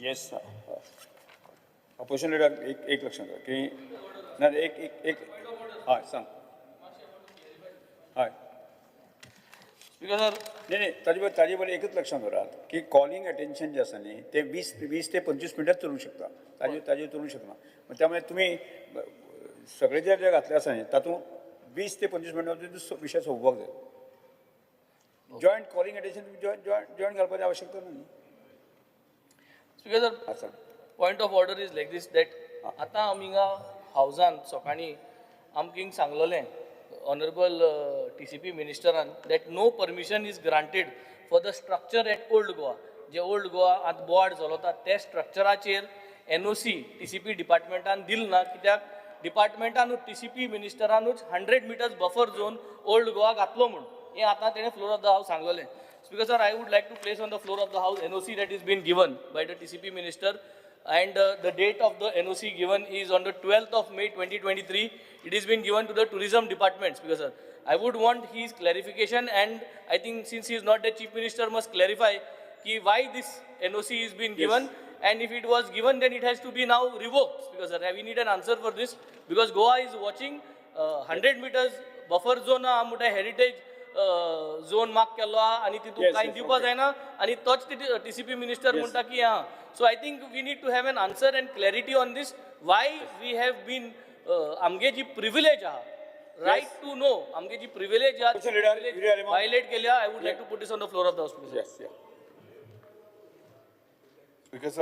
Yes opposition leader एक लक्षात घ्या की नाही एक हय सांग हय स्पीकर सर, नाही ताजे बरें एकच लक्षात दवरात की कॉलिंग अटेन्शन जे आसा न्ही ते 20 ते 25 मिनटात चलूंक शकता ताजे चलूंक शकना त्यामुळे तुम्ही सगळे जे घातले आसा न्ही तातूंत 20 ते 25 मिनटां विशय सोंपोवपाक जाय जॉयंट कॉलिंग अटेन्शन जॉयंट घालपाची आवश्यकता ना न्ही स्पीकर सर, आसा point of order is like this that आतां आमी हिंगा हावजान सकाळीं आमकां सांगलोलें ऑनरेबल TCP मिनिस्टरान that no permission is granted for the structure at Old Goa. जे ओल्ड गोवा आतां बोवाड चलता ते स्ट्रक्चराचेर NOC TCP डिपार्टमेंटान दिल ना, कित्याक डिपार्टमेंटानूच TCP मिनिस्टरानूच 100 metres buffer zone old Goa घातलो म्हूण हें आतां तेणें फ्लोर ऑफ द हावस सांगलोलें. Speaker sir, I would like to place on the floor of the House NOC that is been given by the TCP minister, and the date of the NOC given is on the 12th of May 2023. It is been given to the tourism department, Speaker sir. I would want his clarification, and I think since he is not the chief minister, must clarify why this NOC is been given, and if it was given, then it has to be now revoked, Speaker sir. We need an answer for this because Goa is watching 100 meters buffer zone heritage zone mark केल्लो आहा आनी तितून कांय दिवपा जायना आनी तोच TCP minister म्हणटा की हां. So I think we need to have an answer and clarity on this why we have been आमगे जी प्रिविलेज आहा रायट टू नो आमगे जी प्रिविलेज आहा वायलेट केल्या. I would like to put this on the floor of the house. Because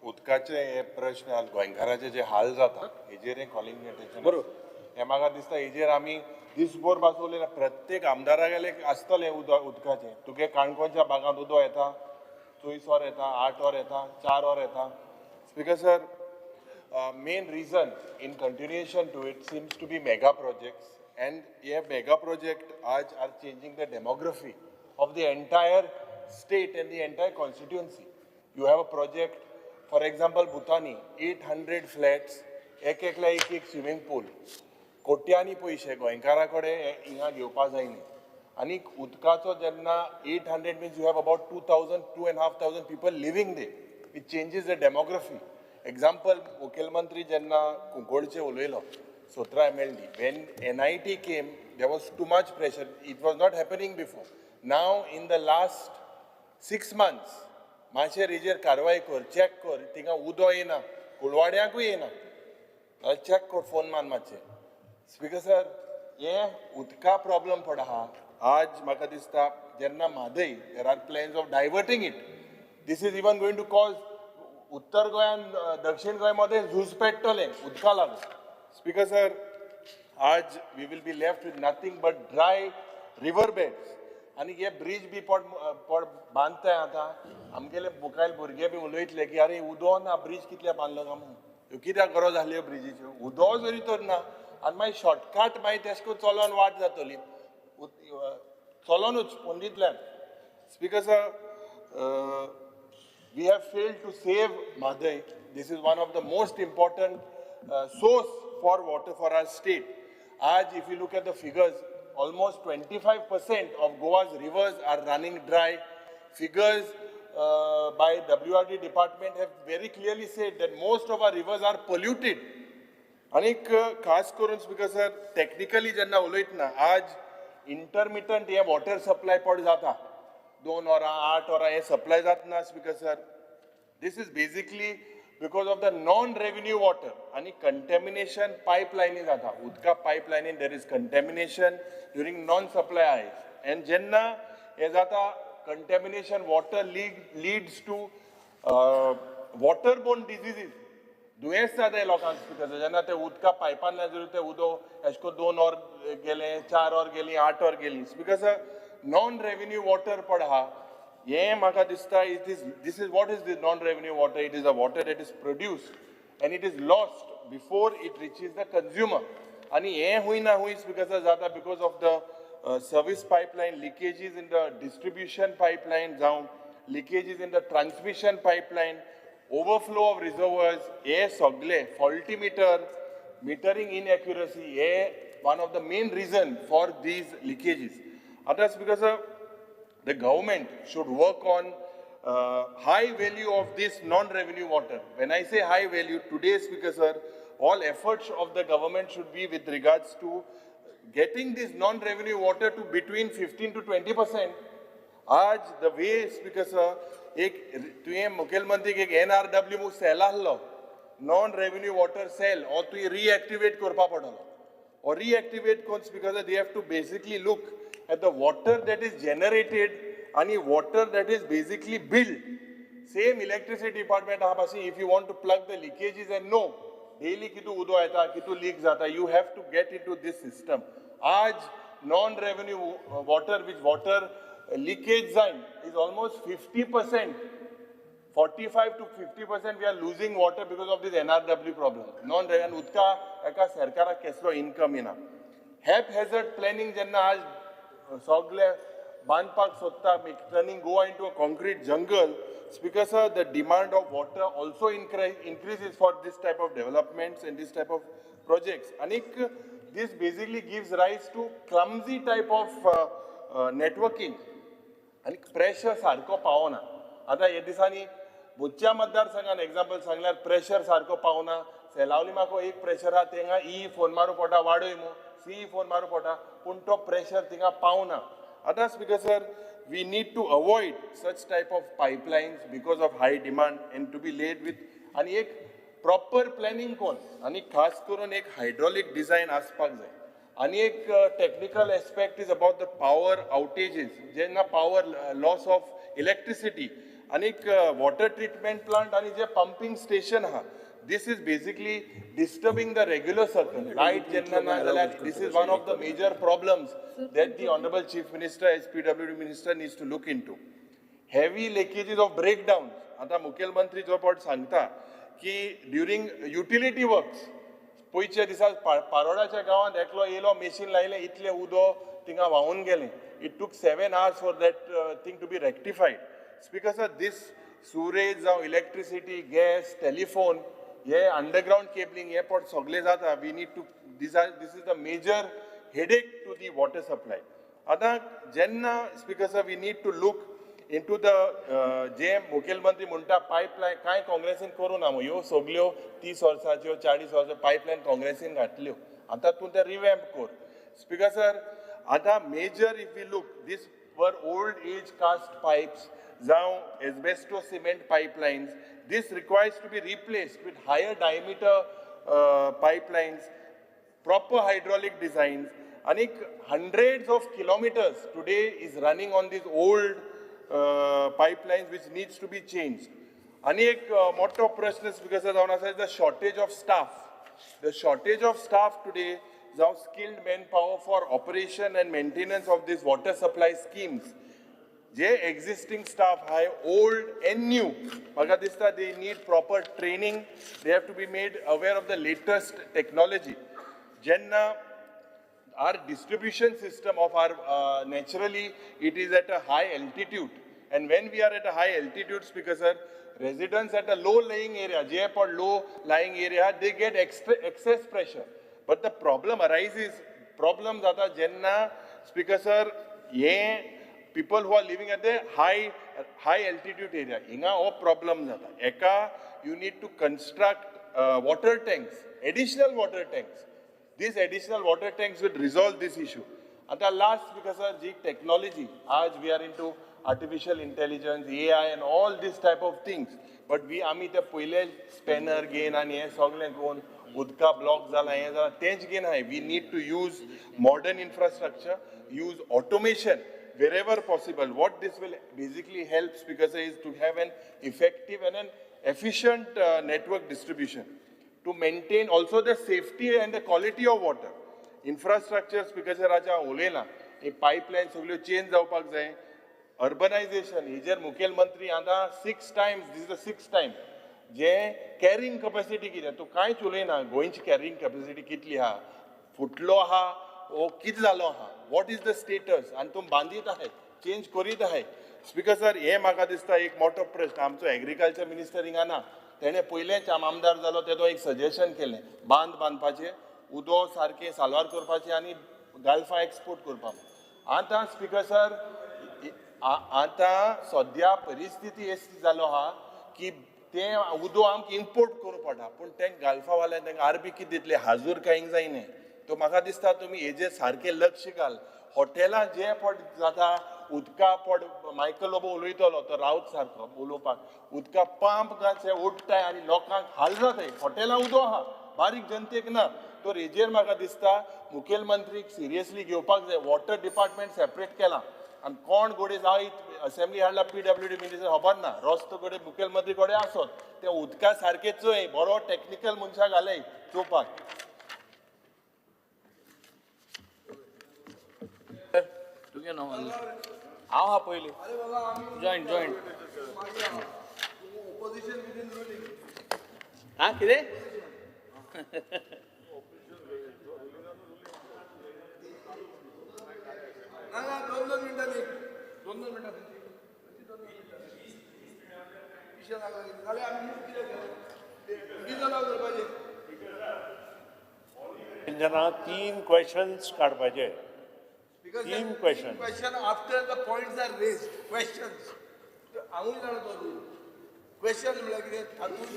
उदकाचे हे प्रश्न आज गोंयकाराचे जे हाल जाता हेजेर कॉलिंग अटेन्शन बरोबर हे म्हाका दिसता हेजेर आमी दिसभर बसवले ना. प्रत्येक आमदारागेले आसतले उदकाचे. तुगे काणकोणच्या भागात उदक येता 24 वर येता 8 वर येता 4 वर येता. Speaker sir, main reason in continuation to it seems to be mega projects, and ये मेगा प्रोजेक्ट आज are changing the demography of the entire state and the entire constituency. You have a project for example Bhutani 800 flats एकला एक swimming पूल कोट्यांनी पयशे गोंयकारा कडेन हिंगा घेवपा जायनी. आनी उदकाचो जेन्ना 800 means you have about 2,500 people living they. It changes the demography. Example मुखेलमंत्री जेन्ना कुंकोळचे उलयलो 17 MLD when NIT came there was too much pressure. It was not happening before. Now in the last 6 months मातशें हेजेर कारवाय कर, check कर. थिंगा उदो येना, कुलवाड्याकूय येना. चॅक कर, फोन मान मातशें. स्पीकर सर, हे उदका प्रॉब्लम पड आहा. आज म्हाका दिसता जेन्ना Mhadei there are plans of diverting it. This is even going to cause उत्तर गोंयान दक्षिण गोंय मध्ये झूज पेट्टले उदका लागून. स्पीकर सर, आज we will be left with nothing but dry river beds. आनी हे ब्रिज बी पड बांदताय आतां. आमगेले मुखायल भुरगे बी उलयतले की अरे उदो ना, ब्रिज कितले बांदलो काय म्हणून. कित्याक गरज आसली ब्रिजीच्यो? उदो जरी तर ना आनी मागीर शॉर्टकट मागीर तेश करून चलोन वाट जातली चलोनूच पंडितल्यान. Speaker sir, we have failed to save Mhadei. This is one of the most important source for water for our state. आज if you look at the figures, almost 25% of Goa's rivers are running dry. Figures by WRD department have very clearly said that most of our rivers are polluted. आनीक खास करून speaker sir, technically जेन्ना उलयतना आज intermittent हे water supply पड जाता 2 वरां 8 वरां हे सप्लाय जातना. Speaker sir, this is basically because of the non revenue water आनी कंटेमिनेशन पायपलायनी जाता. उदका पायपलायनीन there is contamination during non supply आयज. एंड जेन्ना हे जाता contamination water leads to water borne diseases. दुयेंस जाता लोकांक. स्पीकर जेन्ना ते उदका पायपान जर ते उदक एश को 2 वर गेले 4 वर गेली 8 वर गेली. Speaker sir, non revenue water पड आहा. हे म्हाका दिसता this is what is the non-revenue water. It is a water that is produced and it is lost before it reaches the consumer. आणि हे हुयना हुय स्पीकर सर जाता because of the service pipeline leakages in the distribution pipeline जावन leakages in the transmission pipeline, overflow of reservoirs. हे सगळे faulty metering inaccuracy हे one of the main reason for these leakages. आता speaker sir, the government should work on high value of this non-revenue water. When I say high value, today, Speaker Sir, all efforts of the government should be with regards to getting this non-revenue water to between 15 to 20%. आज the way speaker sir एक तुवें मुखेलमंत्रीक एक NRW sale आहलो non revenue water sale और तुवें reactivate करपा पडलो or reactivate cones because they have to basically look at the water that is generated and water that is basically built. Same electricity department if you want to plug the leakages and know daily kitu udo aata kitu leak jata, you have to get into this system. Aaj non-revenue water which water leakage sign is almost 50%. 45 to 50% we are losing water because of this NRW problem. Non-revenue utka eka sarkara keslo income ina. Haphazard planning jenna aaj sogle bandpak sotta turning Goa into a concrete jungle. Because the demand of water also increases for this type of developments and this type of projects. Anik this basically gives rise to clumsy type of networking. Anik pressure sarko paona. आता हे दिसांनी बुच्च्या मतदारसंघान example सांगल्यार pressure सारको पावना सेलावली म्हाका एक pressure आहा थिंगा ई फोन मारू पडटा वाडय मो सी फोन मारू पडटा पूण तो प्रेशर थिंगा पावना आतां speaker sir we need to avoid such type of pipelines because of high demand and to be laid with आनी एक प्रॉपर प्लॅनिंग कोण आनी खास करून एक हायड्रॉलिक डिझायन आसपाक जाय आनी एक technical aspect is about the power outages जेन्ना पावर लॉस ऑफ इलेक्ट्रिसिटी आनीक वॉटर ट्रीटमेंट प्लांट आनी जे पंपिंग स्टेशन आहा this is basically disturbing the regular circle. Light jenna na jaल्यार this is one of the major problems that the Honorable Chief Minister as PWD Minister needs to look into. Heavy leakages of breakdowns. आता मुखेलमंत्री जो पट सांगता की during utility works पयच्या दिसा पारोडाच्या गांवांत एकलो येयलो मशीन लायलें इतलें उदो थिंगा व्हांवून गेलें. It took 7 hours for that thing to be rectified. Because of this sewerage जावं electricity, gas, telephone, हे underground cabling हे पट सगळे जाता. We need to this is the major headache to the water supply. आता जेन्ना Speaker sir we need to look into the जे मुखेलमंत्री म्हणटा पायपलायन कांय काँग्रेसीन करूं ना ह्यो सगळ्यो 30 वर्सांच्यो 40 वर्सांच्यो पायपलायन काँग्रेसीन घातल्यो आतां तूं ते रिवॅम्प कर. Speaker sir आता major if we look this were old age cast pipes जावं asbestos cement pipelines. This requires to be replaced with higher diameter pipelines, proper hydraulic designs, and hundreds of kilometers today is running on these old pipelines which needs to be changed. And एक मोठो प्रश्न because जावन आसा the shortage of staff. The shortage of staff today जावं skilled manpower for operation and maintenance of these water supply schemes. जे existing staff high old and new म्हाका दिसता they need proper training, they have to be made aware of the latest technology. Jenna our distribution system of our naturally it is at a high altitude, and when we are at a high altitude Speaker sir residents at a low lying area जे पण low lying area they get excess pressure, but the problem arises problem जाता जेन्ना Speaker sir हे people who are living at the high altitude area hinga o problem jata eka you need to construct water tanks, additional water tanks. These additional water tanks will resolve this issue. And the last because of the technology as we are into artificial intelligence, AI and all this type of things, but we आमी ते पहिले spanner gain आणि हे सगळे कोण उदका block जाला हे जाला तेच gain आहे. We need to use modern infrastructure, use automation wherever possible. What this will basically help because is to have an effective and an efficient network distribution to maintain also the safety and the quality of water. Infrastructures because राजा उलयला हे pipeline सगळ्यो change जावपाक जाय. Urbanization हेजेर मुखेलमंत्री आतां 6 times this is the 6th time जे carrying capacity कितें तूं कांयच उलयना गोंयची carrying capacity कितली आहा फुटलो आहा ओ कितें जालो आहा what is the status आनी तूं बांदीत आहाय चेंज करीत आहाय. स्पीकर सर हे म्हाका दिसता एक मोठो प्रश्न आमचो एग्रीकल्चर मिनिस्टर हिंगा ना तेणें पयलेंच आमदार जालो तेजो एक सजेशन केलें बांदपाचें उदो सारकें साल्वार करपाचें आनी गाल्फा एक्सपोर्ट करपाक. आतां स्पीकर सर आतां सद्या परिस्थिती अशी जालो आहा की ते उदो आमकां इम्पोर्ट करूं पडटा पूण ते गाल्फावाल्यान तांकां आरबी कितें दितले हाजूर कांय जायना तो म्हाका दिसता तुमी हेजेर सारकें लक्ष घाल हॉटेलां जे पड जाता उदका पड मायकल लोबो उलयतलो तो रावत सारको उलोवपाक उदका पंप घालचे ओडटाय आनी लोकांक हाल जाताय हॉटेलां उदो आहा बारीक जनतेक ना तर हेजेर म्हाका दिसता मुखेलमंत्रीक सिरियसली घेवपाक जाय वॉटर डिपार्टमेंट सेपरेट केलां आनी कोण गोडे जायत असेंब्ली हाडला PWD मिनिस्टर खबर ना रस्तो गोडे मुखेलमंत्री गोडे आसत ते उदका सारके चोय बरो टेक्निकल मनशाक घालय चोवपाक तुगे नांव हांव हा पयली जॉयंट हा कितें तेंच्यांना 3 क्वेश्चन्स काडपाचे Because 3 then questions. question after the points are raised, questions. हांवूय जाणा तो क्वेश्चन म्हळ्यार कितें तातूंत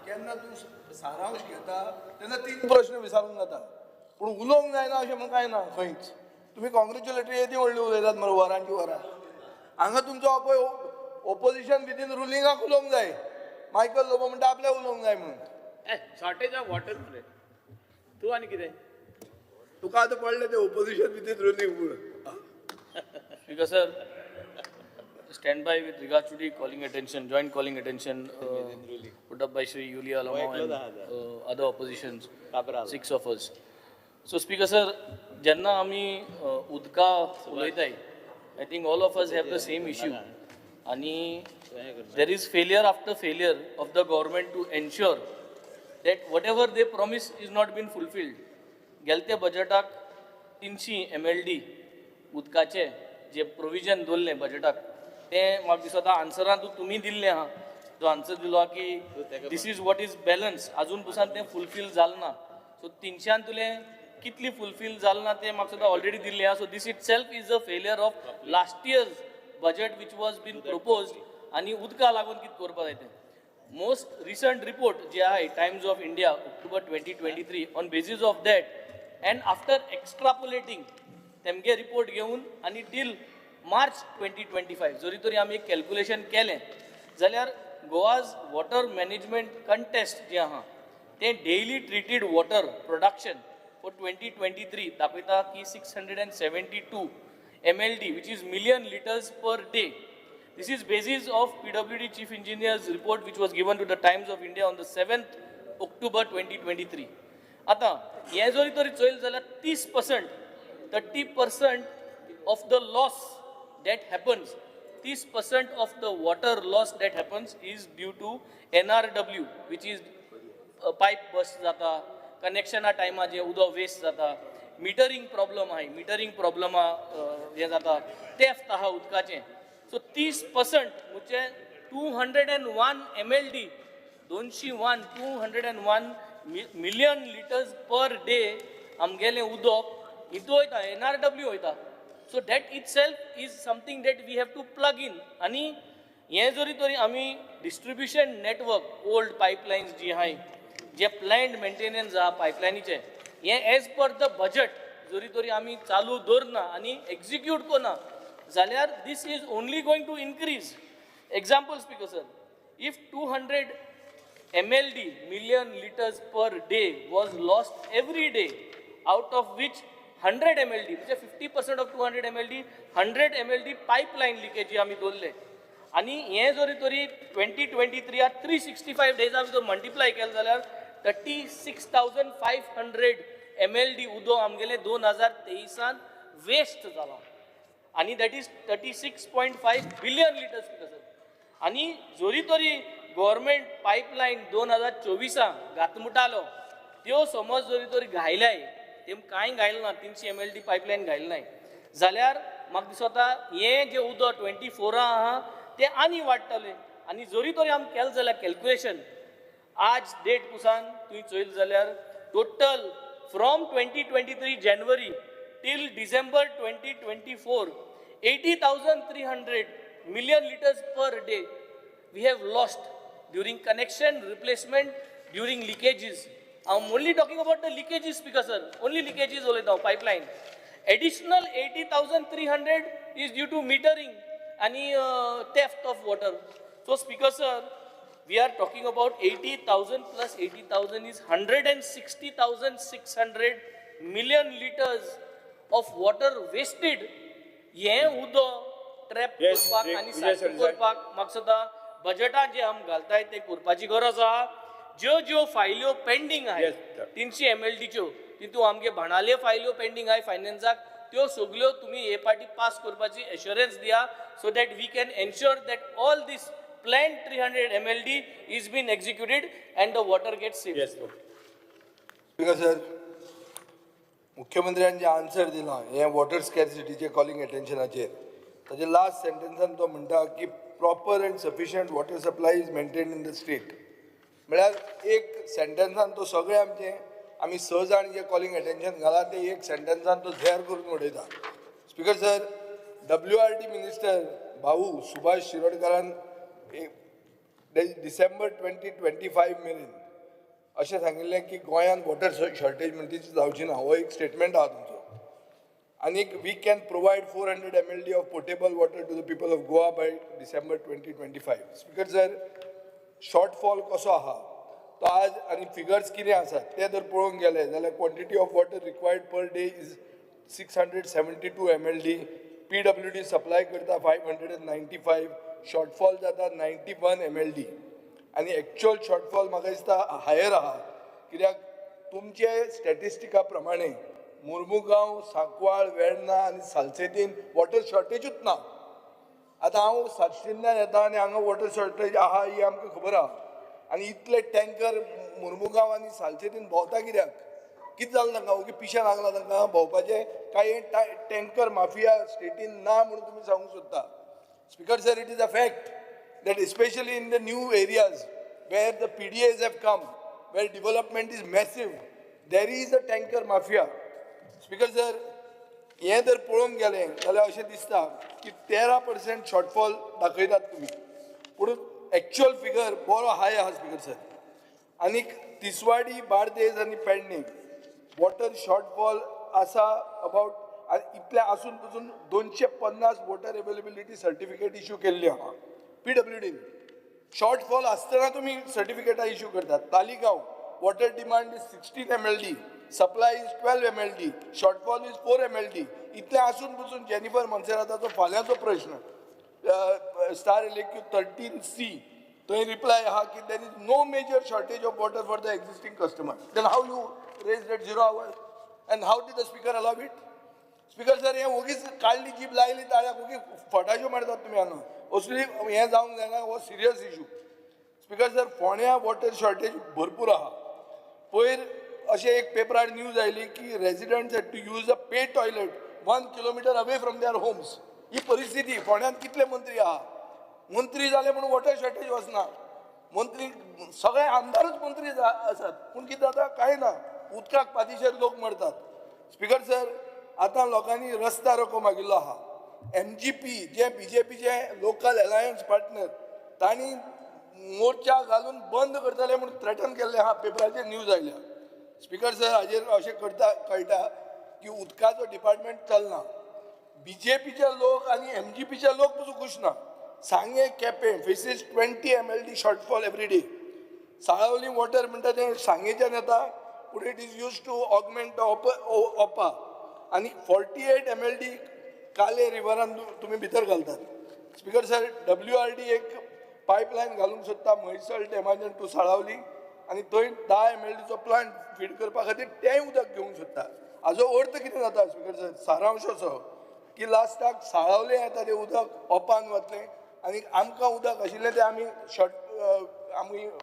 केन्ना तूं सारांश घेता तेन्ना 3 प्रश्न विचारूंक जाता पूण उलोवंक जायना अशें म्हणून कांय ना खंयच तुमी कॉंग्रेच्युलेटरी येदी व्हडली उलयतात मरे वरांची वरां हांगा तुमचो पळय ओपोजिशन विदीन रुलिंगाक उलोवंक जाय मायकल लोबो म्हणटा आपल्याक उलोवंक जाय म्हणून शॉर्टेज ऑफ वॉटर मरे तूं आनी कितें तुका आतां पडलें तें ओपोजिशन विदीन रुलींग म्हणून Speaker sir, stand by with regards to the calling attention, joint calling attention put up by Shri Yulia Lama and other oppositions, 6 of us. So Speaker sir, jenna ami udka ulaytay, I think all of us have the same issue. Ani there is failure after failure of the government to ensure that whatever they promise is not been fulfilled. गेलते बजेटाक 300 MLD उदकाचे जे provision दवरलें बजेटाक तें म्हाका दिसता आन्सरांत तुमी दिल्लें आहा जो आन्सर दिलो आहा की this is what is balance अजून पसून तें फुलफील जालें ना सो 300 तुलें कितली फुलफील जालें ना तें म्हाका सुद्दां ऑलरेडी दिल्लें आहा so this itself is a failure of last years budget which was been proposed आनी उदका लागून कितें करपा जाय तें मोस्ट रिसंट रिपोर्ट जे आहाय Times of India October 2023 on basis of that and after extrapolating तेमगे रिपोर्ट घेवन आनी टील मार्च 2025 जरी तरी आमी एक कॅल्क्युलेशन केलें जाल्यार गोवाज वॉटर मॅनेजमेंट कंटेस्ट जें आहा तें डेली ट्रिटीड वॉटर प्रोडक्शन फॉर 2023 दाखयता की 672 MLD which is million liters per day. This is basis of PWD chief engineer's report which was given to the Times of India on the 7th October 2023. आता हे जरी तरी चोयल जाल्यार 30% of the loss that happens 30% of the water loss that happens is due to NRW which is pipe burst जाता कनेक्शना टायमार जे उदक waste जाता मिटरिंग प्रॉब्लम आहाय मिटरिंग प्रॉब्लमा जे जाता थेफ्ट आहा उदकाचें सो 30% म्हणजे 201 MLD 201 million liters per day आमगेलें उदक हितू वयता NRW वयता so that itself is something that we have to plug in आनी हें जरी तरी आमी डिस्ट्रिब्युशन नेटवर्क ओल्ड पायपलायन्स जी आहाय जे प्लॅन्ड मेंटेनन्स आहा पायपलायनीचे हें एज पर द बजेट जरी तरी आमी चालू दवरना आनी एक्झिक्यूट करना जाल्यार this is only going to increase example speaker sir if 200 MLD million liters per day was lost every day out of which 100 MLD म्हणजे 50% of 200 MLD 100 MLD pipeline leakage आमी दवरले आनी हें जरी तरी 2023 365 डेजां भितर मल्टिप्लाय केलें जाल्यार 36,500 MLD उदक आमगेलें 2023 वेस्ट जालां आनी दॅट इज 36.5 बिलियन लिटर्स आनी जरी तरी गव्हर्मेंट पायपलायन 2024 घातमुटालो त्यो समज जरी तरी घायल्याय तेम कांय घायलें ना 300 MLD पायपलायन घायलें नाय जाल्यार म्हाका दिसता हें जें उदक 24 आहा तें आनी वाडटलें आनी जरी तरी आमी केलें जाल्यार कॅल्क्युलेशन आज डेट पुसान तुवें चोयल जाल्यार टोटल फ्रॉम 2023 जानेवारी till December 2024 80,300 million liters per day we have lost during connection, replacement, during leakages. I'm only talking about the leakages, Speaker sir. Only leakages only now, pipeline. Additional 80,300 is due to metering and theft of water. So, Speaker sir, we are talking about 80,000 plus 80,000 is 160,600 million liters of water wasted. हे उदो trap Yes, करपाक Vijay आनी sir, सारकें करपाक म्हाका सद्दां बजेटात जे आमी घालताय ते करपाची गरज आहा. ज्यो फायल्यो पेंडींग आहाय Yes, sir. 300 MLDच्यो तितून आमगे भाणाल्यो फायल्यो पेंडींग आहाय फायनान्साक त्यो सगल्यो तुमी हे पाटी पास करपाची एश्युरन्स दिया so that we can ensure that all this planned 300 MLD is being executed and the water gets saved. Yes, sir. Speaker sir, मुख्यमंत्र्यान जे आन्सर दिला हे वॉटर स्कॅरसिटीचे कॉलिंग एटेन्शनाचेर ताचे लास्ट सेंटेन्सान तो म्हणटा की proper and sufficient water supply is maintain in the state. म्हळ्यार एक सेंटेन्सान तो सगळे आमी स जाण जे कॉलिंग एटेन्शन घाला ते एक सेंटेन्सान तो झॅर करून उडयता. स्पीकर सर, WRD मिनिस्टर भाऊ सुभाष शिरोडकरान डिसेंबर 2025 मेरेन अशें सांगिल्लें की गोंयांत वॉटर शॉर्टेज म्हणटी जावची ना. हो एक स्टेटमेंट आहा तुमचो. आनीक we can provide 400 MLD of portable water to the people of Goa by December 2025. Speaker sir, shortfall कसो आहा तो आज आनी फिगर्स कितें आसात ते जर पळोवंक गेले जाल्यार quantity of water required per day is 672 MLD. PWD supply करता 595. शॉर्टफॉल जाता 91 MLD. आनी एक्च्युअल शॉर्टफॉल म्हाका दिसता हायर आहा कित्याक तुमचे स्टॅटिस्टिका प्रमाणे मुर्मुगांव, सांकवाळ, वेर्णा आनी सालसेतीन वॉटर शॉर्टेजूच ना. आतां हांव सातशिंच्यान येता आनी हांगा वॉटर शॉर्टेज आहा ही आमकां खबर आहा. आनी इतले टँकर मुर्मुगांव आनी सालसेतीन भोंवता कित्याक? कितें जालें तांकां? ओके पिशें लागलां तांकां भोंवपाचें काय टँकर माफिया स्टेटीन ना म्हणून तुमी सांगूंक सोदता? Speaker sir, it is a fact that especially in the new areas where the PDAs have come, where development is massive, there is a tanker mafia. Speaker sir, हे जर पळोवंक गेलें जाल्यार अशें दिसता की 13% शॉर्टफॉल दाखयतात तुमी, पूण एक्च्युअल फिगर बरो हाय आहा स्पीकर सर. आनीक तिसवाडी, बार्देस आनी पेडणे वॉटर शॉर्टफॉल आसा अबाउट इतल्या आसून पसून 250 वॉटर अवेलेबिलिटी सर्टिफिकेट इश्यू केल्ली आहा PWD. शॉर्टफॉल आसतना तुमी सर्टिफिकेटां इश्यू करतात. Taleigao water demand is 16 MLD, supply is 12 MLD, shortfall is 4 MLD. इतले आसून पसून जेनिफर मोन्सेराताचो फाल्यांचो प्रश्न स्टार LAQ 13C थंय रिप्लाय आहा की there is no major shortage of water for the existing customer. Then how you raise that 0 hour and how did the speaker allow it? Speaker sir, हे ओगीच काढली jeep लायली ताळ्याक ओगी फटाच्यो मारतात तुमी हांगा. असली हें जावंक जायना. हो सिरियस इशू. स्पीकर सर, फोंड्या वॉटर शॉर्टेज भरपूर आहा. पयर अशें एक पेपरार न्यूज आयली की residents had to use a pay toilet 1 kilometer away from their homes. ही परिस्थिती. फोंड्यात कितले मंत्री आहा? मंत्री जाले म्हणून वॉटर शॉर्टेज वचना. मंत्री सगळे आमदारूच मंत्री आसात पूण कितें जाता काय ना. उदकाक पातीशेर लोक मरतात. स्पीकर सर, आतां लोकांनी रस्ता रोको मागिल्लो आहा. MGP जे BJPचे लोकल अलायन्स पार्टनर तांणी मोर्चा घालून बंद करतले म्हणून थ्रेटन केल्ले आहा. पेपराचेर न्यूज आयल्या. स्पीकर सर, हाजेर अशें कळटा की उदकाचो डिपार्टमेंट चलना. BJPचे लोक आनी MGPचे लोक पसून खुश ना. Sanguem Quepem faces 20 MLD shortfall every day. Salaulim water म्हणटा तें सांगेच्यान येता पूण it is use to augment Opa आनी 48 MLD काले रिवरान तुमी भितर घालतात. स्पीकर सर, WRD एक पायपलायन घालूंक सोदता म्हैसळ डॅमाच्यान टू साळावली आनी थंय 10 MLDचो प्लांट फीड करपा खातीर तेंय उदक घेवंक सोदता. हाजो अर्थ कितें जाता स्पीकर सर? सारांश असो की लास्टाक साळावले येता तें उदक ओपान वतलें आनी आमकां उदक आशिल्लें तें आमी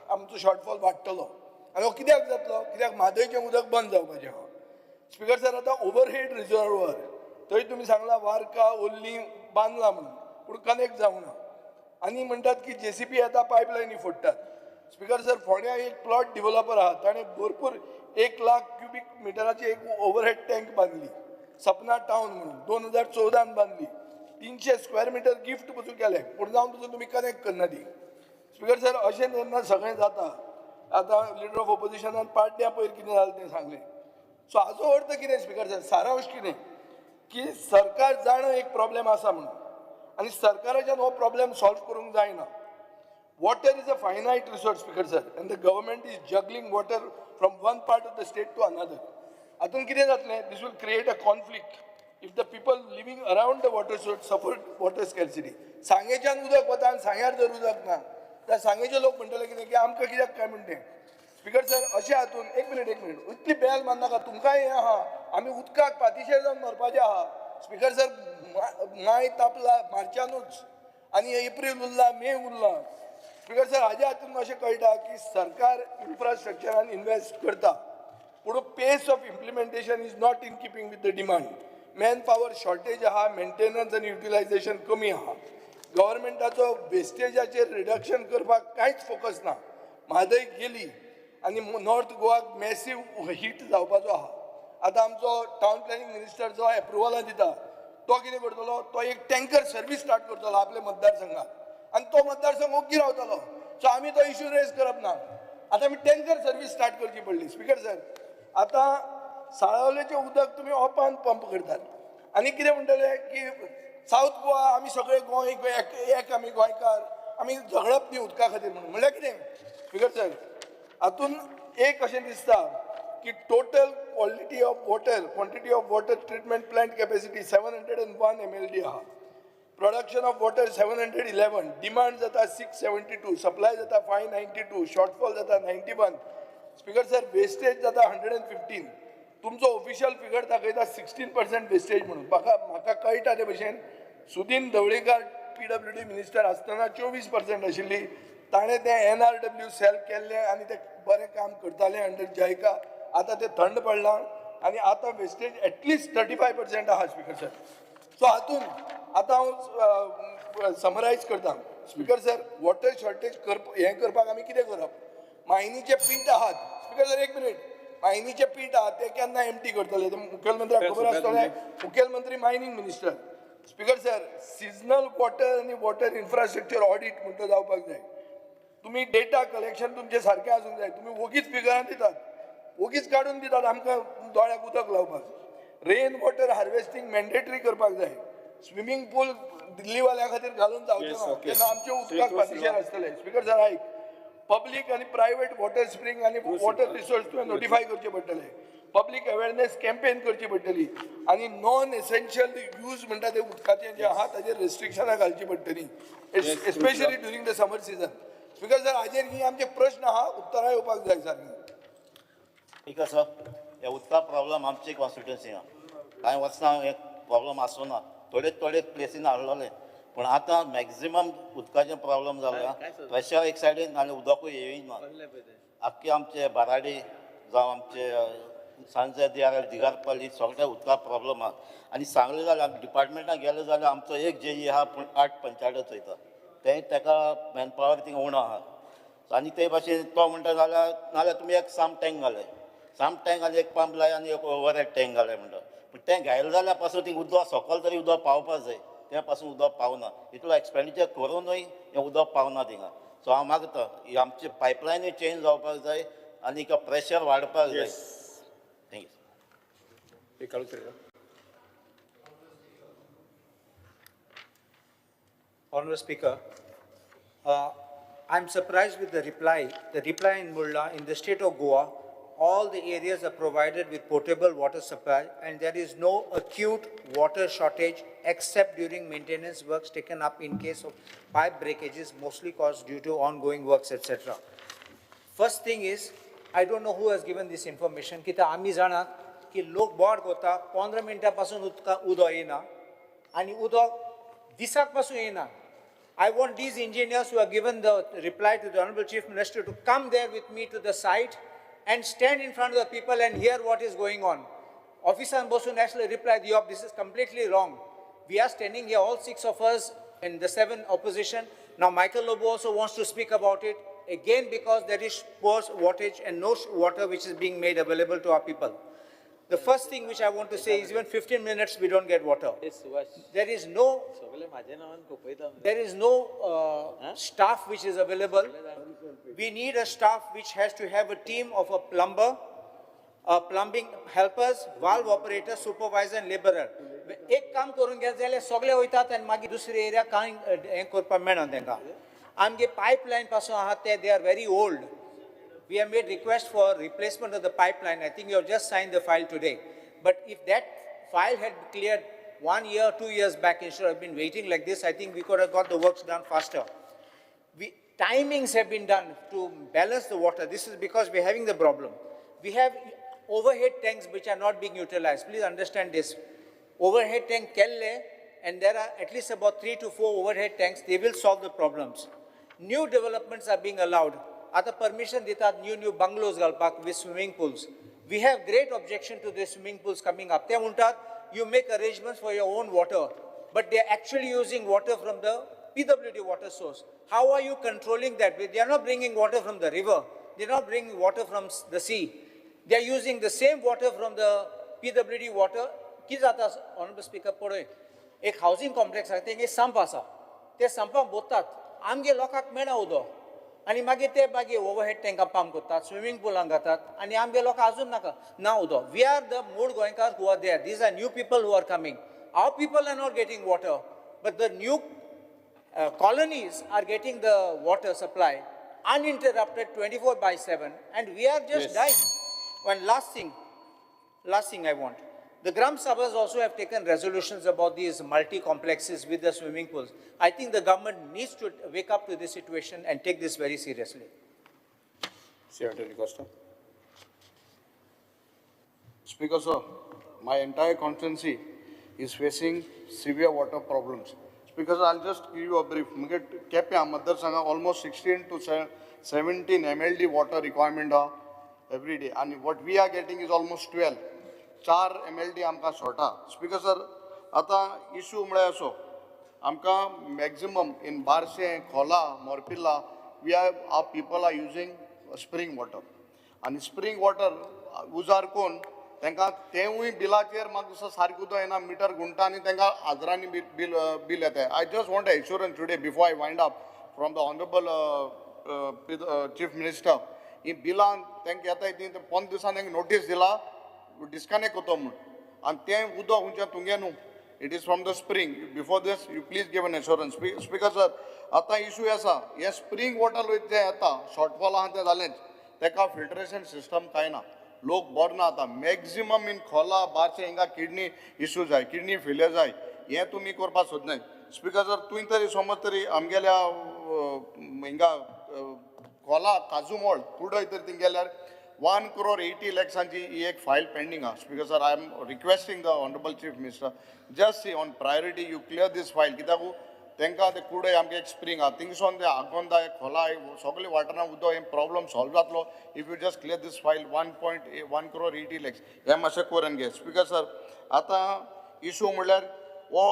आमचो शॉर्टफॉल वाडटलो. आनी हो कित्याक जातलो? कित्याक म्हादयचें उदक बंद जावपाचें आहा. स्पीकर सर, आतां ओव्हरहेड रिजर्वर थंय तुमी सांगला वार्का, ओल्ली बांदला म्हणून, पूण कनेक्ट जावंक ना. आनी म्हणटात की JCB येता पायपलायनी फोडटात. स्पीकर सर, फोंड्या एक प्लॉट डेव्हलपर आहा ताणें भरपूर 1 लाख क्युबिक मिटराची एक ओव्हरहेड टँक बांदली. सपना टावन म्हणून 2014 बांदली. 300 स्क्वेअर मिटर गिफ्ट पसून केले पूण जावन पसून तुमी कनेक्ट करना ती स्पीकर सर अशें जेन्ना सगळें जाता आतां लिडर ऑफ ऑपोजिशनान पार्ट्या पयर कितें जालें तें सांगलें सो हाचो अर्थ कितें स्पीकर सर सारांश कितें की सरकार जाणा एक प्रॉब्लेम आसा म्हणून आनी सरकाराच्यान हो प्रॉब्लेम सॉल्व करूंक जायना water is a finite resource speaker sir and the government is juggling water from one part of the state to another हातून कितें जातलें this will create a conflict if the people living around the water source suffer water scarcity सांगेच्यान उदक वता आनी सांग्यार जर उदक ना त्या सांगेचे लोक म्हणटले कितें की आमकां कित्याक काय म्हणटें स्पीकर सर अशें हातून एक मिनीट इतली बेल मारनाका तुमकांय हें आहा आमी उदकाक पातीशेर जावन मरपाचें आहा स्पीकर सर माय तापला मार्चानूच आनी एप्रील उरला मे उरला स्पीकर सर हाज्या हातून अशें कळटा की सरकार इन्फ्रास्ट्रक्चरान इन्वेस्ट करता पूण pace of implementation is not in keeping with the demand manpower shortage आहा मेंटेनन्स आनी युटिलायझेशन कमी आहा गव्हर्मेंटाचो वेस्टेजाचेर रिडक्शन करपाक कांयच फोकस ना म्हादय गेली आनी नॉर्थ गोवाक मॅसीव हीट जावपाचो आहा आतां आमचो टावन प्लॅनिंग मिनिस्टर जो एप्रुवलां दिता तो कितें करतलो तो एक टँकर सर्वीस स्टार्ट करतलो आपल्या मतदारसंघात आनी तो मतदारसंघ ओग्गी रावतलो सो आमी तो इश्यू रेज करप ना आतां आमी टँकर सर्वीस स्टार्ट करची पडली स्पीकर सर आतां साळावलेचें उदक तुमी ओपान पंप करतात आनी कितें म्हणटले की सावथ गोवा आमी सगळे गोंय एक आमी गोंयकार आमी झगडप न्ही उदका खातीर म्हणून म्हणल्यार कितें स्पीकर सर हातून एक अशें दिसता की total quality of water quantity of water treatment plant capacity 701 MLD आहा प्रोडक्शन ऑफ वॉटर 711 डिमांड जाता 672 सप्लाय जाता 592 शॉर्टफॉल जाता 91 स्पीकर सर वेस्टेज जाता 115 तुमचो ऑफिशियल फिगर दाखयता 16% वेस्टेज म्हणून म्हाका कळटा ते भशेन सुदीन ढवळीकर PWD मिनिस्टर आसतना 24% आशिल्ली ताणें तें NRW सेल केल्लें आनी तें बरें काम करतालें अंडर जायका आतां तें थंड पडलां आनी आतां वेस्टेज एटलिस्ट 35% आहा स्पीकर सर सो हातून आतां हांव समरायज करता स्पीकर सर वॉटर शॉर्टेज हें करपाक आमी कितें करप मायनीचे पीट आहात स्पीकर सर एक मिनीट मायनीचे पीट आहात ते केन्ना एम्प्टी करतले ते मुखेलमंत्र्याक खबर आसतलें मुखेलमंत्री mining minister speaker sir seasonal water आनी वॉटर इन्फ्रास्ट्रक्चर ऑडिट म्हणटा जावपाक जाय तुमी डेटा कलेक्शन तुमचें सारकें आसूंक जाय तुमी वोगीच फिगरां दितात वोगीच काडून दितात आमकां दोळ्याक उदक लावपाक रेन वॉटर हार्वेस्टिंग मॅन्डेटरी करपाक जाय स्विमींग पूल दिल्लीवाल्या खातीर घालून जावचें ना तेन्ना आमच्या उदकाक पातीशेर आसतलें स्पीकर सर आयक पब्लीक आनी प्रायवेट वॉटर स्प्रिंग आनी वॉटर रिसोर्स तुवें नोटिफाय करचें पडटलें पब्लीक अवेरनेस कॅम्पेन करची पडटली आनी नॉन एसेन्शियल यूज म्हणटा ते उदकाचें जें आहा ताचेर रेस्ट्रिक्शनां घालची पडटलीं especially during the summer season speaker sir हाजेर ही आमचे प्रश्न आहा उत्तरां येवपाक जाय सारकीं ठीक आसा हे उदका प्रॉब्लम आमचे कॉन्स्टिट्युन्सी कांय वर्सां हे प्रॉब्लम आसूना थोडे प्लेसीन हाडलोले पूण आतां मॅक्झिमम उदकाचें प्रॉब्लम जाला प्रेशर एक सायडीन आनी उदकूय येयना आख्खे आमचे बाराडी जावं आमचे सांजे DRL दिगारपल्ली सगळे उदका प्रॉब्लम आहा आनी सांगलें जाल्यार डिपार्टमेंटान गेले जाल्यार आमचो एक JE आहा पूण 8 पंचायत चयता तें ताका मॅनपावर थिंगा उणो आहा आनी ते भाशेन तो म्हणटा जाल्यार नाल्यार तुमी एक साम टँक घाले साम टँक आनी एक पंप लाय आनी एक ओवर हेड टँक घाले म्हणटा पूण तें घायले जाल्यार पासून थिंग उदक सकयल तरी उदक पावपाक जाय त्या पासून उदक पावना इतलो एक्सपेंडिचर करूनय हें उदक पावना थिंगा सो हांव मागता ही आमची पायपलायनूय चेंज जावपाक जाय आनी प्रेशर वाडपाक जाय thank you Honourable Speaker, I'm surprised with the reply. The reply in Mulla, in the state of Goa, all the areas are provided with potable water supply and there is no acute water shortage except during maintenance works taken up in case of pipe breakages, mostly caused due to ongoing works, etc. First thing is, I don't know who has given this information, की आम्ही जाणात की लोक board करता 15 मिनटापासून उदक येना आणि उदक दिसाक पासून येना. I want these engineers who have given the reply to the Honorable Chief Minister to come there with me to the site and stand in front of the people and hear what is going on. Officer Bosu National replied, this is completely wrong. We are standing here, all 6 of us and the 7 opposition. Now Michael Lobo also wants to speak about it, again because there is poor wattage and no water which is being made available to our people. The first thing which I want to say is even 15 minutes we don't get water. There is no staff which is available. We need a staff which has to have a team of a plumber, plumbing helpers, valve operator, supervisor and laborer. एक काम करून घ्या जाल्यार सगळे वयतात आनी मागीर दुसरे एरिया कांय हें करपाक मेळना तांकां. आमगे पायपलायन पासून आहात ते they are very old. We have made request for replacement of the pipeline. I think you have just signed the file today. But if that file had cleared 1 year, 2 years back, instead of been waiting like this, I think we could have got the works done faster. Timings have been done to balance the water. This is because we're having the problem. We have overhead tanks which are not being utilized. Please understand this. Overhead tank kelle, and there are at least about 3 to 4 overhead tanks. They will solve the problems. New developments are being allowed. आता permission दितात new bungalows घालपाक with swimming pools. We have great objection to the swimming pools coming up. They म्हणतात you make arrangements for your own water, but they are actually using water from the PWD water source. How are you controlling that? They are not bringing water from the river. They are not bringing water from the sea. They are using the same water from the PWD water. कितें जाता honorable speaker पळय एक housing complex आसा तेंगे संप आसा ते संपाक बोतात आमगे लोकांक मेळना उदक आनी मागीर ते मागीर ओवरहेड टँकां पंप करतात स्विमींग पुलांक घातात आनी आमगे लोकांक अजून नाका ना उदक वी आर द मूळ गोंयकार who are there these are new people who are coming our people are not getting water but the new colonies are getting the water supply uninterrupted 24/7 and we are just dying. One last thing I want. The Gram Sabhas also have taken resolutions about these multi-complexes with the swimming pools. I think the government needs to wake up to this situation and take this very seriously. Secretary Costa. Speaker sir, my entire constituency is facing severe water problems. Speaker sir, I'll just give you a brief. Kepya Madarasanga almost 16 to 17 MLD water requirement every day, and what we are getting is almost 12. 4 MLD आमकां शॉर्टा. Speaker sir, आतां issue म्हळ्यार असो, आमकां maximum in Barcem, Khola, Morpirla, our people are using spring water. आनी spring water उजार कोन्न तांकां तेवूय बिलाचेर म्हाका दिसता सारकें उदक येना, मिटर गुंटा आनी तांकां हजारांनी बील येता. I just want assurance today before I wind up from the honourable chief minister. ही बिलां तांकां येताय ती 5 दिसांनी तांकां नोटीस दिला डिस्कनेक्ट कोतो म्हूण आनी तें उदक खंयच्या तुंगे न्हू, it is from the spring. Before this you please give an assurance. Speaker sir, आतां इशू आसा हे स्प्रिंग वॉटर जें येता शॉर्टफॉल आहा तें जालेंच, ताका फिल्ट्रेशन सिस्टम कांय ना, लोक बरना आता. मॅक्झिमम इन खोला बारशे हिंगा किडनी इशू जाय, किडनी फेलियर जाय, हें तुमी करपाक सोदनाय. स्पीकर सर, तुवें तरी समज तरी आमगेल्या हिंगा खोला काजूमोळ कुडय तर थिंग गेल्यार 1 crore 80 lakhsanची ही एक फायल पेंडींग आहा. Speaker sir, I am requesting the honourable chief minister just see on priority you clear this file, कित्याक तांकां ते कुडय आमगे एक स्प्रिंग आहा थिंगसोन ते आगोंदा खोला सगळे वाठारां उदक हे प्रॉब्लम सॉल्व जातलो if you just clear this file 1 crore 80 lakhs हे मातशें करून घे. स्पीकर सर, आतां इशू म्हणल्यार हो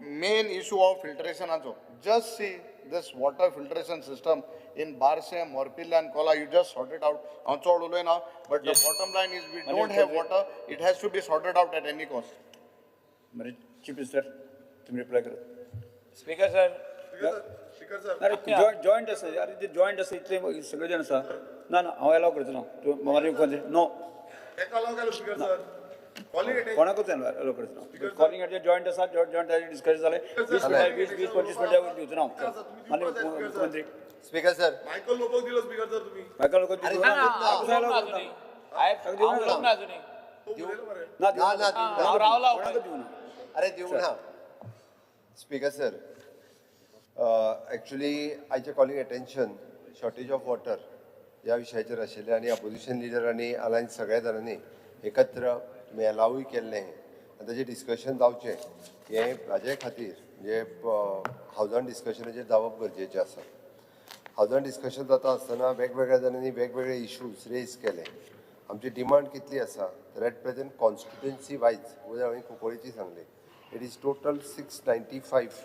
मेन इशू ऑफ फिल्ट्रेशनाचो. Just see this water filtration system in Barshe, Morpilla and Kola, you just sort it out. But the bottom line is we don't have water. It has to be sorted out at any cost. Chief Minister, तुम्ही reply करा. Speaker sir अरे joint आसा, अरे ते joint आसा इतले सगळे जाण आसा. ना हांव एलाव करचो ना. मारी मुख्यमंत्री नो कोणाकूच एलाव करचो ना. कॉलिंग एट जॉईंट आसा, जॉईंट डिस्कशन जालें 20-25 मिनटां दिवचो ना माननीय मुख्यमंत्री. स्पीकर सर, मायकल लोक दिवचो अरे दिवं ना. स्पीकर सर, एक्चुअली आयचे calling attention shortage of water ह्या विशयाचेर आशिल्लें आनी अपोजिशन लिडर आनी अलायन्स सगळ्या जाणांनी एकत्र मेलावूय केल्लें आनी ताचें डिस्कशन जावचें हें हाजे खातीर म्हणजे हावजान डिस्कशनाचेर जावप गरजेचें आसा. हावजान डिस्कशन जाता आसतना वेगवेगळ्या जाणांनी वेगवेगळे इशूज रेज केले. आमची डिमांड कितली आसा तर एट प्रेझेंट कॉन्स्टिट्युएन्सी वायज हांवें कुंकळेची सांगली इट इज टोटल 695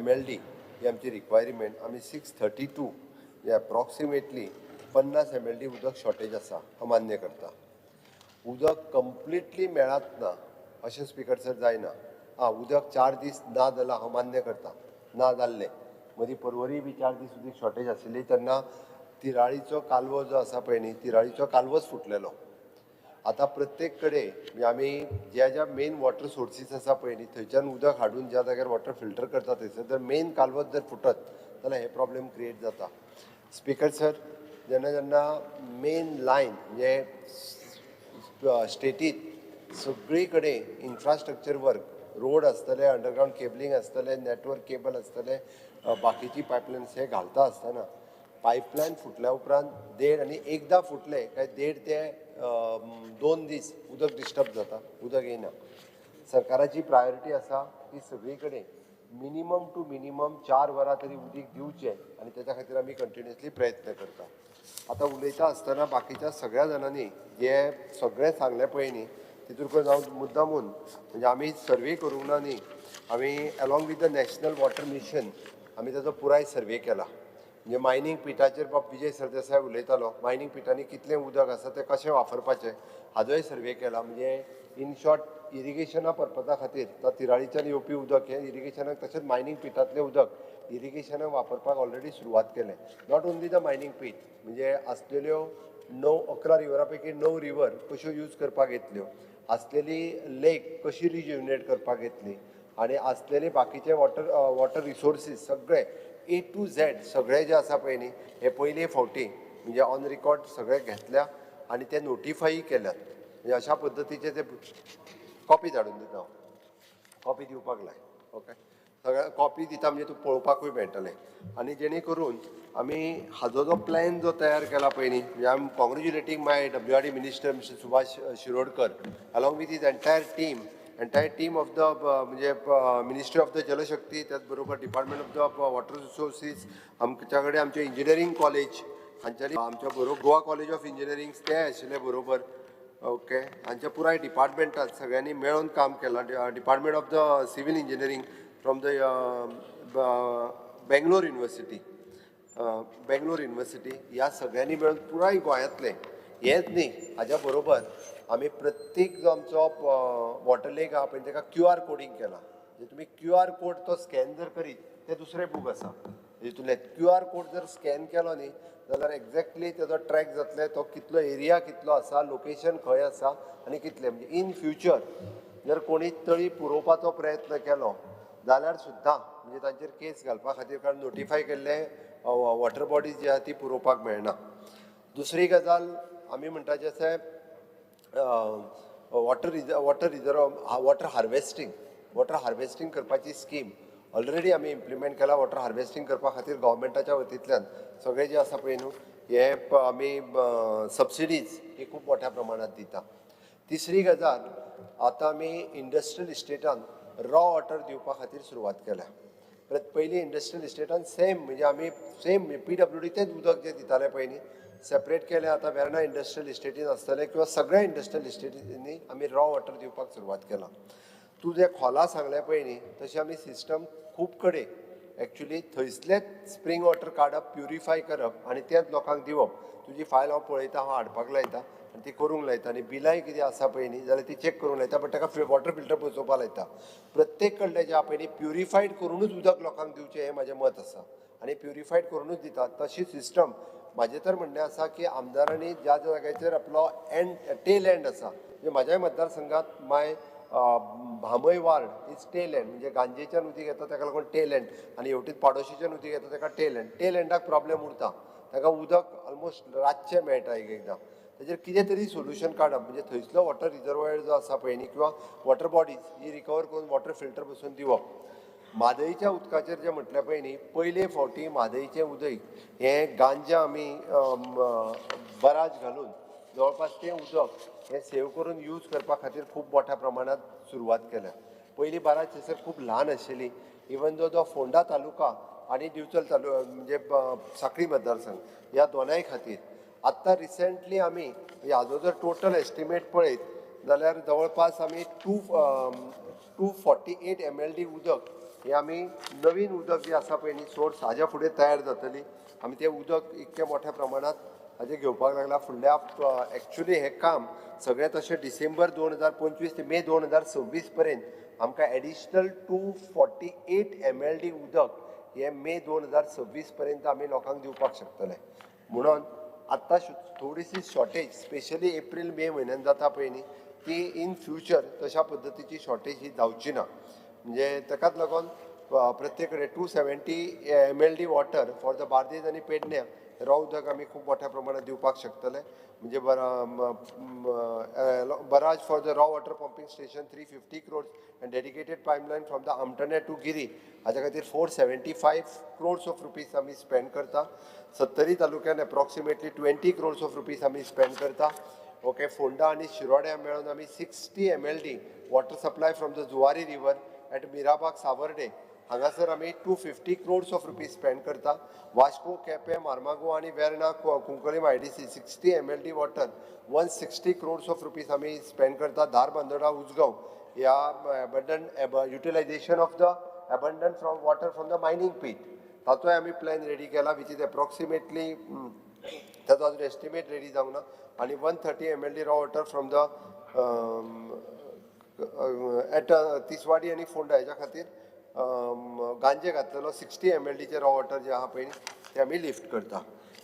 MLD ही आमची रिक्वायरमेंट. आमी 632 अप्रॉक्सिमेटली 50 MLD उदक शॉर्टेज आसा हांव मान्य करता. उदक कंप्लिटली मेळत ना अशें स्पिकर सर जायना उदक 4 दीस ना जाल्यार हांव मान्य करता ना जाल्लें मदीं परवरी बी 4 दीस उदीक शॉर्टेज आशिल्ली तेन्ना तिराळीचो कालवो जो आसा पळय न्ही तिराळीचो कालवोच फुटलेलो आतां प्रत्येक कडेन म्हणजे आमी ज्या ज्या मेन वॉटर सोर्सीस आसा पळय न्ही थंयच्यान उदक हाडून ज्या जाग्यार वॉटर फिल्टर करता थंयसर जर मेन कालवोच जर फुटत जाल्यार हे प्रॉब्लेम क्रिएट जाता स्पिकर सर जेन्ना जेन्ना मेन लायन म्हणजे स्टेटीत सगळी कडेन इन्फ्रास्ट्रक्चर वर्क रोड आसतले अंडरग्रावंड केबलिंग आसतलें नेटवर्क केबल आसतलें बाकीची पायपलायन्स हे घालता आसतना पायपलायन फुटल्या उपरांत देड आनी एकदां फुटले काय 1.5 ते 2 दीस उदक डिस्टर्ब जाता उदक येना सरकाराची प्रायोरिटी आसा की सगळी कडेन मिनिमम टू मिनिमम 4 वरां तरी उदीक दिवचें आनी तेच्या खातीर आमी कंटिन्युअसली प्रयत्न करता आतां उलयता आसतना बाकीच्या सगळ्या जाणांनी जे सगळें सांगलें पळय न्ही तितून करून हांव मुद्दामून म्हणजे आमी सर्वे करूंक ना न्ही आमी along with the national water mission आमी ताचो पुराय सर्वे केला म्हणजे मायनींग पिठाचेर बाब विजय सरदेसाय उलयतालो मायनींग पिठांनी कितलें उदक आसा तें कशें वापरपाचें हाजोय सर्वे केला म्हणजे इन शॉर्ट इरिगेशना पर्पजा खातीर तो तिराळीच्यान येवपी उदक हें इरिगेशनाक तशेंच मायनींग पिठांतलें उदक इरिगेशनाक वापरपाक ऑलरेडी सुरवात केलें नॉट ओन्ली द मायनींग पीठ म्हणजे आसलेल्यो 9-11 रिवरा पैकी 9 रिवर कश्यो यूज करपाक येतल्यो आसलेली लेक कशी रिज्युनेट करपाक येतली आनी आसलेले बाकीचे वॉटर रिसोर्सीस सगळे A to Z सगळे जे आसा पळय न्ही हे पयले फावटी म्हणजे ऑन रिकॉर्ड सगळे घेतल्या आनी ते नोटिफाय केल्यात म्हणजे अशा पद्दतीचे ते कॉपी धाडून दिता हांव कॉपी दिवपाक लाय ओके सगळ्या कॉपी दिता म्हणजे तूं पळोवपाकूय मेळटलें आनी जेणे करून आमी हाजो जो प्लॅन जो तयार केला पळय न्ही म्हणजे I am congratulating my WRD minister mister Subhash Shirodkar along with his entire team of the म्हणजे मिनिस्ट्री ऑफ द जलशक्ती त्याच बरोबर department of the water resources आमच्या कडेन आमचे इंजिनियरींग कॉलेज हांच्यानी आमच्या बरोबर गोवा कॉलेज ऑफ इंजिनियरींग ते आशिल्ले बरोबर ओके हांच्या पुराय डिपार्टमेंटात सगळ्यांनी मेळून काम केलां department of the civil engineering from the Bangalore university ह्या सगळ्यांनी मेळून पुराय गोंयांतले हेंच न्ही हाज्या बरोबर आमी प्रत्येक जो आमचो वॉटर लेक आहा पळय ताका QR कोडिंग केला म्हणजे तुमी QR कोड तो स्कॅन जर करीत ते दुसरे बूक आसा हितूंतले QR कोड जर स्कॅन केलो न्ही जाल्यार एक्झॅक्टली तेजो ट्रॅक जातले तो कितलो एरिया कितलो आसा लोकेशन खंय आसा आनी कितले म्हणजे इन फ्युचर जर कोणी तळी पुरोवपाचो प्रयत्न केलो जाल्यार सुद्दां म्हणजे तांचेर केस घालपा खातीर कारण नोटिफाय केल्ले वॉटर बॉडीज जी आहा ती पुरोवपाक मेळना दुसरी गजाल आमी म्हणटाचे आसा वॉटर हार्वेस्टींग करपाची स्कीम ऑलरेडी आमी इम्प्लिमेंट केला वॉटर हार्वेस्टींग करपा खातीर गव्हर्मेंटाच्या वतींतल्यान सगळे जे आसा पळय न्हू हे आमी सबसिडीज ही खूब मोठ्या प्रमाणात दिता तिसरी गजाल आतां आमी इंडस्ट्रियल इस्टेटान रॉ वॉटर दिवपा खातीर सुरवात केल्या पयलीं इंडस्ट्रियल इस्टेटान सेम म्हणजे आमी सेम PWD तेच उदक जे दिताले पळय न्ही सेपरेट केलें आतां वेर्ना इंडस्ट्रियल इस्टेटीन आसतलें किंवा सगळ्या इंडस्ट्रियल इस्टेटींनी आमी रॉ वॉटर दिवपाक सुरवात केला तूं जे खोला सांगलें पळय न्ही तशें आमी सिस्टम खूब कडेन एक्चुली थंयसलेच स्प्रिंग वॉटर काडप प्युरिफाय करप आनी तेंच लोकांक दिवप तुजी फायल हांव पळयता हांव हाडपाक लायता आनी ती करूंक लायता आनी बिलाय कितें आसा पळय न्ही जाल्यार ती चॅक करूंक लायता बट ताका वॉटर फिल्टर बसोवपाक लायता प्रत्येक कडलें जें पळय न्ही प्युरिफायड करूनच उदक लोकांक दिवचें हें म्हाजें मत आसा आनी प्युरिफायड करूनच दितात तशी सिस्टम म्हाजें तर म्हणणें आसा की आमदारांनी ज्या जाग्याचेर आपलो टेल एंड आसा म्हणजे म्हाज्याय मतदारसंघात माय भामय वार्ड इज टेल एंड म्हणजे गांजेच्यान उदीक येता ताका लागून टेल एंड आनी हेवटेन पाडोशीच्यान उदीक येता ताका टेल एंडाक प्रॉब्लेम उरता ताका उदक ऑलमोस्ट रातचें मेळटा एकदां ताजेर कितें तरी सोल्युशन काडप म्हणजे थंयसलो वॉटर रिजर्वायर जो आसा पळय न्ही किंवा वॉटर बॉडीज ही रिकवर करून वॉटर फिल्टर बसून दिवप म्हादईच्या उदकाचेर जें म्हटलें पळय न्ही पयले फावटी म्हादईचें उदक हें गांजा आमी बराज घालून जवळपास तें उदक हें सेव करून यूज करपा खातीर खूब मोठ्या प्रमाणात सुरवात केल्या पयलीं बाराज थंयसर खूब ल्हान आशिल्ली इवन जो फोंडा तालुका आनी दिवचल म्हणजे सांखळी मतदारसंघ ह्या दोनाय खातीर आत्तां रिसेंटली आमी हाजो जर टोटल एस्टिमेट पळयत जाल्यार जवळपास आमी 248 MLD उदक हें आमी नवीन उदक जें आसा पळय न्ही सोर्स हाज्या फुडें तयार जातली आमी तें उदक इतक्या मोठ्या प्रमाणात हाजे घेवपाक लागला फुडल्या एक्चुली हे काम सगळें तशें डिसेंबर 2025 ते मे 2026 पर्यंत आमकां एडिशनल 248 MLD उदक हे मे 2026 पर्यंत आमी लोकांक दिवपाक शकतले. म्हणून आत्तां थोडीशी शॉर्टेज स्पेशली एप्रील मे म्हयन्यान जाता पळय न्ही ती इन फ्युचर तशा पद्दतीची शॉर्टेज ही जावची ना. म्हणजे ताकाच लागून प्रत्येक कडेन 270 MLD water for the Bardez आनी पेडण्या रॉ उदक आमी खूब मोठ्या प्रमाणात दिवपाक शकतले. म्हणजे बराज for the raw water pumping station 350 crores and dedicated pipeline from the Amtane to Giri हाच्या खातीर 475 crores of rupees आमी स्पेंड करता. 70 तालुक्यान अप्रॉक्सिमेटली 20 crores of rupees आमी स्पेंड करता. ओके, फोंडा आनी शिरोड्या मेळून आमी 60 MLD water supply from the Zuari river at Mirabag Savarde हांगासर आमी 250 crores of rupees स्पेंड करता. वास्को, केपें, मार्मागो आनी Verna Cuncolim IDC 60 MLD water 160 crores of rupees आमी स्पेंड करता. धारबांदोडा उजगांव ह्या abundant utilisation of the abundant from water from the mining pit ताचोय आमी प्लॅन रेडी केला विच इज अप्रॉक्सिमेटली ताचो अजून एस्टिमेट रेडी जावंक ना. आनी 130 MLD raw water from the at Tiswadi आनी फोंडा हेच्या खातीर गांजे घातलेलो 60 MLDचे रॉ वॉटर जे आहा पळय ते आमी लिफ्ट करता.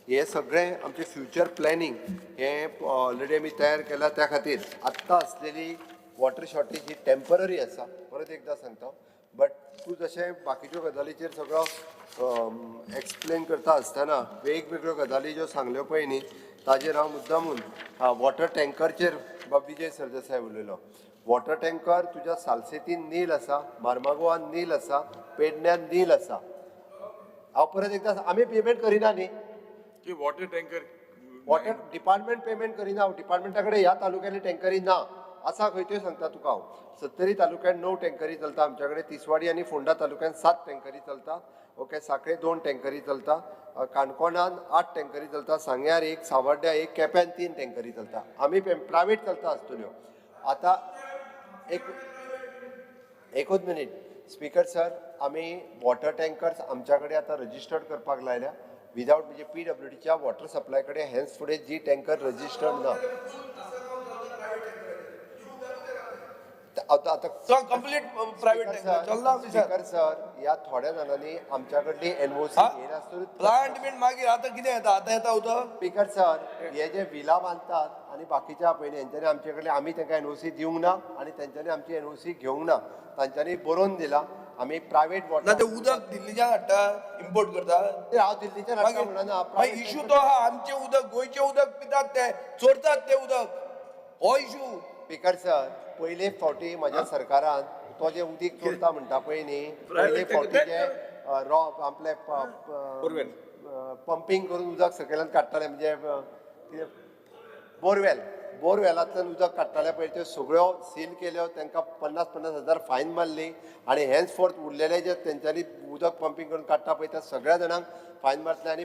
हे सगळें आमचें फ्युचर प्लॅनिंग हें ऑलरेडी आमी तयार केला. त्या खातीर आत्तां आसलेली वॉटर शॉर्टेज ही टेम्पररी आसा. परत एकदां सांगता, बट तूं जशें बाकीच्यो गजालीचेर सगळो एक्सप्लेन करता आसतना वेगवेगळ्यो गजाली ज्यो सांगल्यो पळय न्ही ताजेर हांव मुद्दामून वॉटर टँकरचेर विजय सरदेसाय उलयलो. वॉटर टँकर तुज्या सालसेतीन नील आसा, मार्मागोवान नील आसा, पेडण्यान नील आसा. हांव परत एकदां आमी पेमेंट करिना न्ही, की water tanker water department payment करिना. डिपार्टमेंटा कडेन ह्या तालुक्यांनी टँकरी ना आसा खंय त्यो सांगता तुका हांव. 70 तालुक्यान 9 टँकरी चलता. आमच्या कडेन तिसवाडी आनी फोंडा तालुक्यान 7 टँकरी चलता. ओके, सांखळे 2 टँकरी चलता. काणकोणान 8 टँकरी चलता. सांग्यार 1, सावर्ड्या 1, केप्यान 3 टँकरी चलता. आमी प्रायवेट चलता आसतल्यो. आतां एकूच मिनीट स्पीकर सर, आमी वॉटर टँकर्स आमच्या कडेन आतां रजिस्टर्ड करपाक लायल्या विदाउट म्हणजे PWDच्या वॉटर सप्लाय कडेन हेन्स फुडें जी टँकर रजिस्टर्ड ना. कंप्लीट प्रायवेट स्पीकर सर, ह्या थोड्या जाणांनी आमच्या कडली NOC घेनासतूच प्लांट बीन मागीर आतां कितें येता, आतां येता उदक. स्पीकर सर, हे जे विला बांदतात आनी बाकीच्या पयलीं हेंच्यांनी आमचे कडल्यान आमी तांकां NOC दिवंक ना आनी तेंच्यांनी आमची NOC घेवंक ना. तांच्यांनी बरोवन दिला आमी प्रायवेट ना वॉटर ते उदक दिल्लीच्यान हाडटा, इम्पोर्ट करता. हांव दिल्लीच्यान हाडटा म्हणना. मागीर इशू तो आहा, आमचे उदक गोंयचे उदक पितात ते, चोरतात ते उदक, हो इशू. स्पीकर सर, पयले फावटी म्हाज्या सरकारान तो जे उदीक चोरता म्हणटा पळय न्ही, पयले फावटी जे रॉ आपले पंपिंग करून उदक सकयल्यान काडटाले म्हणजे बोरवेलांतल्यान उदक काडटाले पळय त्यो सगळ्यो सील केल्यो. तांकां 50,000 हजार फायन मारली आनी हेन्स फोर्थ उरलेले जे तेंच्यांनी उदक पंपिंग करून काडटा पळय त्या सगळ्या जाणांक फायन मारतले. आनी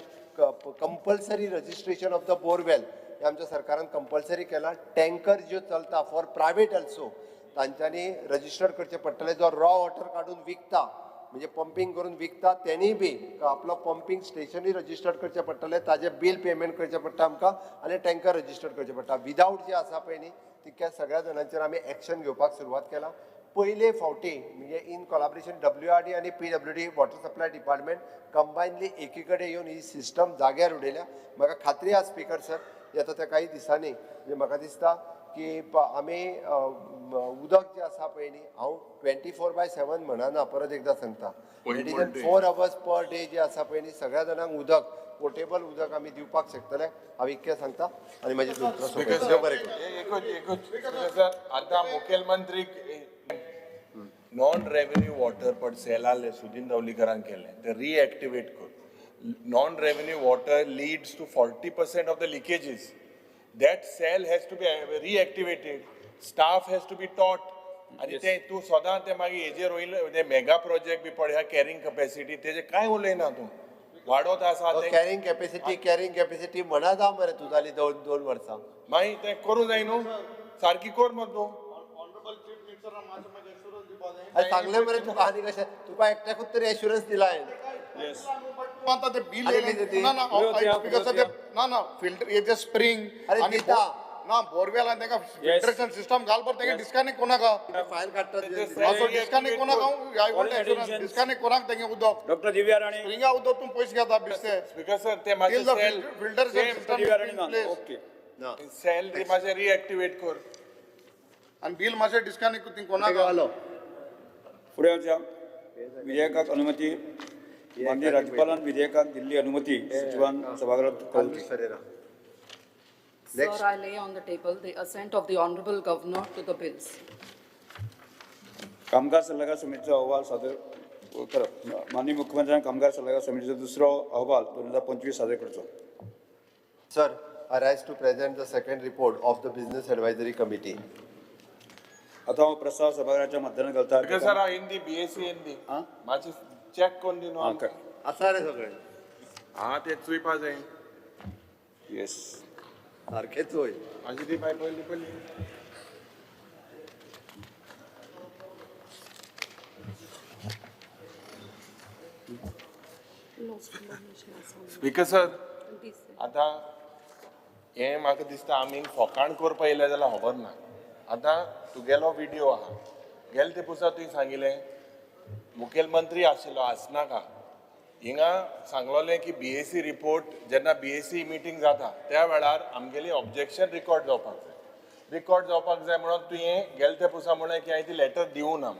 compulsory registration of the borewell हे आमच्या सरकारान कंपल्सरी केला. टँकर ज्यो चलता फॉर प्रायवेट ऑल्सो तांच्यांनी रजिस्टर करचे पडटले. जो रॉ वॉटर काडून विकता म्हणजे पंपिंग करून विकता त्यांनी बी आपलो पंपिंग स्टेशनूय रजिस्टर्ड करचे पडटले. ताजे बील पेमेंट करचें पडटा आमकां आनी टँकर रजिस्टर करचे पडटा. विदाउट जे आसा पळय न्ही तितक्या सगळ्या जाणांचेर आमी एक्शन घेवपाक सुरवात केला. पयले फावटी म्हणजे इन कोलॅबोरेशन WRD आनी PWD वॉटर सप्लाय डिपार्टमेंट कंबायनली एकी कडेन येवन ही सिस्टम जाग्यार उडयल्या. म्हाका खात्री आसा स्पीकर सर, येता त्या काही दिसांनी म्हणजे म्हाका दिसता की आमी उदक जे आसा पळय न्ही, हांव 24/7 म्हणना, परत एकदां सांगता, 4 hours पर डे जे आसा पळय न्ही सगळ्या जाणांक उदक पोर्टेबल उदक आमी दिवपाक शकतले. हांव इतकें सांगता आनी म्हाजी आतां मुखेलमंत्री नॉन रेव्हेन्यू वॉटर पण सेलाले सुदीन धावलीकरान केलें ते रिएक्टिवेट कर. Non revenue water leads to 40% of the leakages. That cell has to be reactivated. Staff has to be taught. आणि ते तूं सदां ते मागीर हेजेर वयले ते मेगा प्रोजेक्ट बी पळय ह्या कॅरिंग कॅपॅसिटी तेजे कांय उलयना तूं. वाडोत आसा ते कॅरिंग कॅपॅसिटी म्हणा जावं मरे तूं जाली 2 वर्सां. मागीर तें करूं जाय न्हू, सारकी कर मग तूं. सांगलें मरे तुका आनी कशें, तुका एकट्याकूच तरी एश्युरन्स दिला हांवें. आता ते बिल ना फिल्टर हेचे स्प्रिंग अरे आणि दिता. ना बोरवेल आणि ताका फिल्टरेशन सिस्टम घाल पर ताका डिस्कनेक्ट कोणाका फायल काडटा असो डिस्कनेक्ट कोणाका आय वॉन्ट Quality डिस्कनेक्ट कोणाक तेगे उदक डॉक्टर दिव्या राणे स्प्रिंगा उदक तूं पयस घेता बिस्ते स्पीकर सर ते Till मातशें the cell filtration system Divya is Rane in ना place. ओके सेल मातशें रिएक्टिवेट कर. आणि बिल मातशें डिस्कनेक्ट ती कोणाका पुढे वचया विधेयकाक अनुमती माननीय राज्यपालान विधेयकाक दिल्ली अनुमती सचिवान सभागृहात कळवली. Sir, I lay on the table the assent of the Honorable Governor to the bills. कामगार सल्लागार समितीचा अहवाल सादर करप. माननीय मुख्यमंत्र्यांनी कामगार सल्लागार समितीचा दुसरो अहवाल 2025 सादर करचो. Sir, I rise to present the second report of the Business Advisory Committee. आता हो प्रस्ताव सभागृहाच्या मतदानात घालता. स्पीकर सर हांव हिंदी बीएससी हिंदी मातशें चॅक कोन्न दी न्हू आमकां. आसा रे सगळे हां ते चुयपा जाय. येस सारखेच होय. म्हाजी ती बाय पयली स्पीकर सर आतां हें म्हाका दिसता आमी फोकाण करपा येयलें जाल्यार खबर ना. आतां तुगेलो व्हिडिओ आहा गेले ते पुसा तुवें सांगिल्लें मुखेलमंत्री आशिल्लो आसनाका हिंगा सांगलोलें की बीएससी रिपोर्ट जेन्ना बीएससी मिटींग जाता त्या वेळार आमगेली ऑब्जेक्शन रिकॉर्ड जावपाक जाय म्हणून तुवें गेले ते पुसा म्हणलें की हांवें ती लेटर दिवं ना.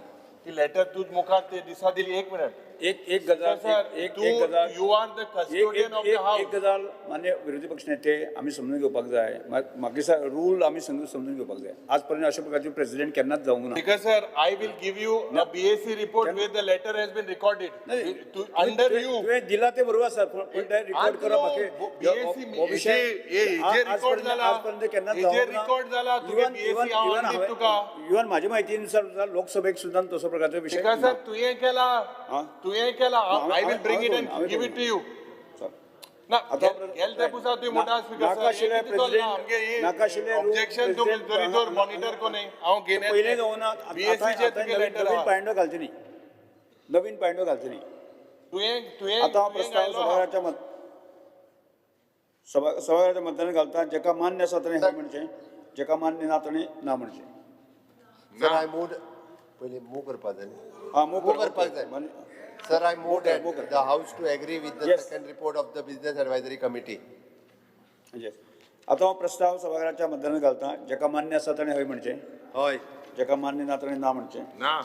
ती लेटर तूं मुखार ते दिसा दिली. एक मिनट एक गजाल एक गजाल you are the custodian of the एक हाऊस. गजाल मान्य विरोधी पक्ष नेते आम्ही समजून घेवपाक जाय. म्हाका दिसता रूल आमी समजून घेवपाक जाय. आज पर्यंत अशा प्रकारचे प्रेसिडेंट केन्नाच जावंक ना. Because sir, I will give you a BSc report where the letter has been recorded. Under you. तुवें दिला ते बरोबर आसा पण ते रिकॉर्ड करप आजपर्यंत केन्नाच रिकॉर्ड झाला इवन माझ्या माहितीनुसार लोकसभेक सुद्धा तसो प्रकारचा विषय Because sir, तुवें केला हां, I will bring it and हांवें give it to you. चल. ना आता गेल ते पुसा तुवें म्हणटा नाकाशिल्ले नाकाशिल्ले ऑब्जेक्शन तुम्ही जरी तर मॉनिटर कोणी हांव घेन पहिले जाऊन बीएससीचे तुगे लेटर नवीन पॉइंट घालचे न्ही. नवीन पॉइंट घालचे न्ही. तुवें आता हा प्रस्ताव सभागृहाच्या मतदानात घालता जेका मान्य आसा ताणें हय म्हणचें जेका मान्य ना ताणें ना म्हणचें. Sir, I moved पहिले मूव करपाक जाय. हां मूव करपाक जाय. Sir, I moved that the House to agree with the Yes. second report of the Business Advisory Committee. Yes. आता हो प्रस्ताव सभागृहाच्या मतदानात घालता जेका मान्य आसा ताणें हय म्हणचें हय. जेका मान्य ना ताणें ना म्हणचें. ना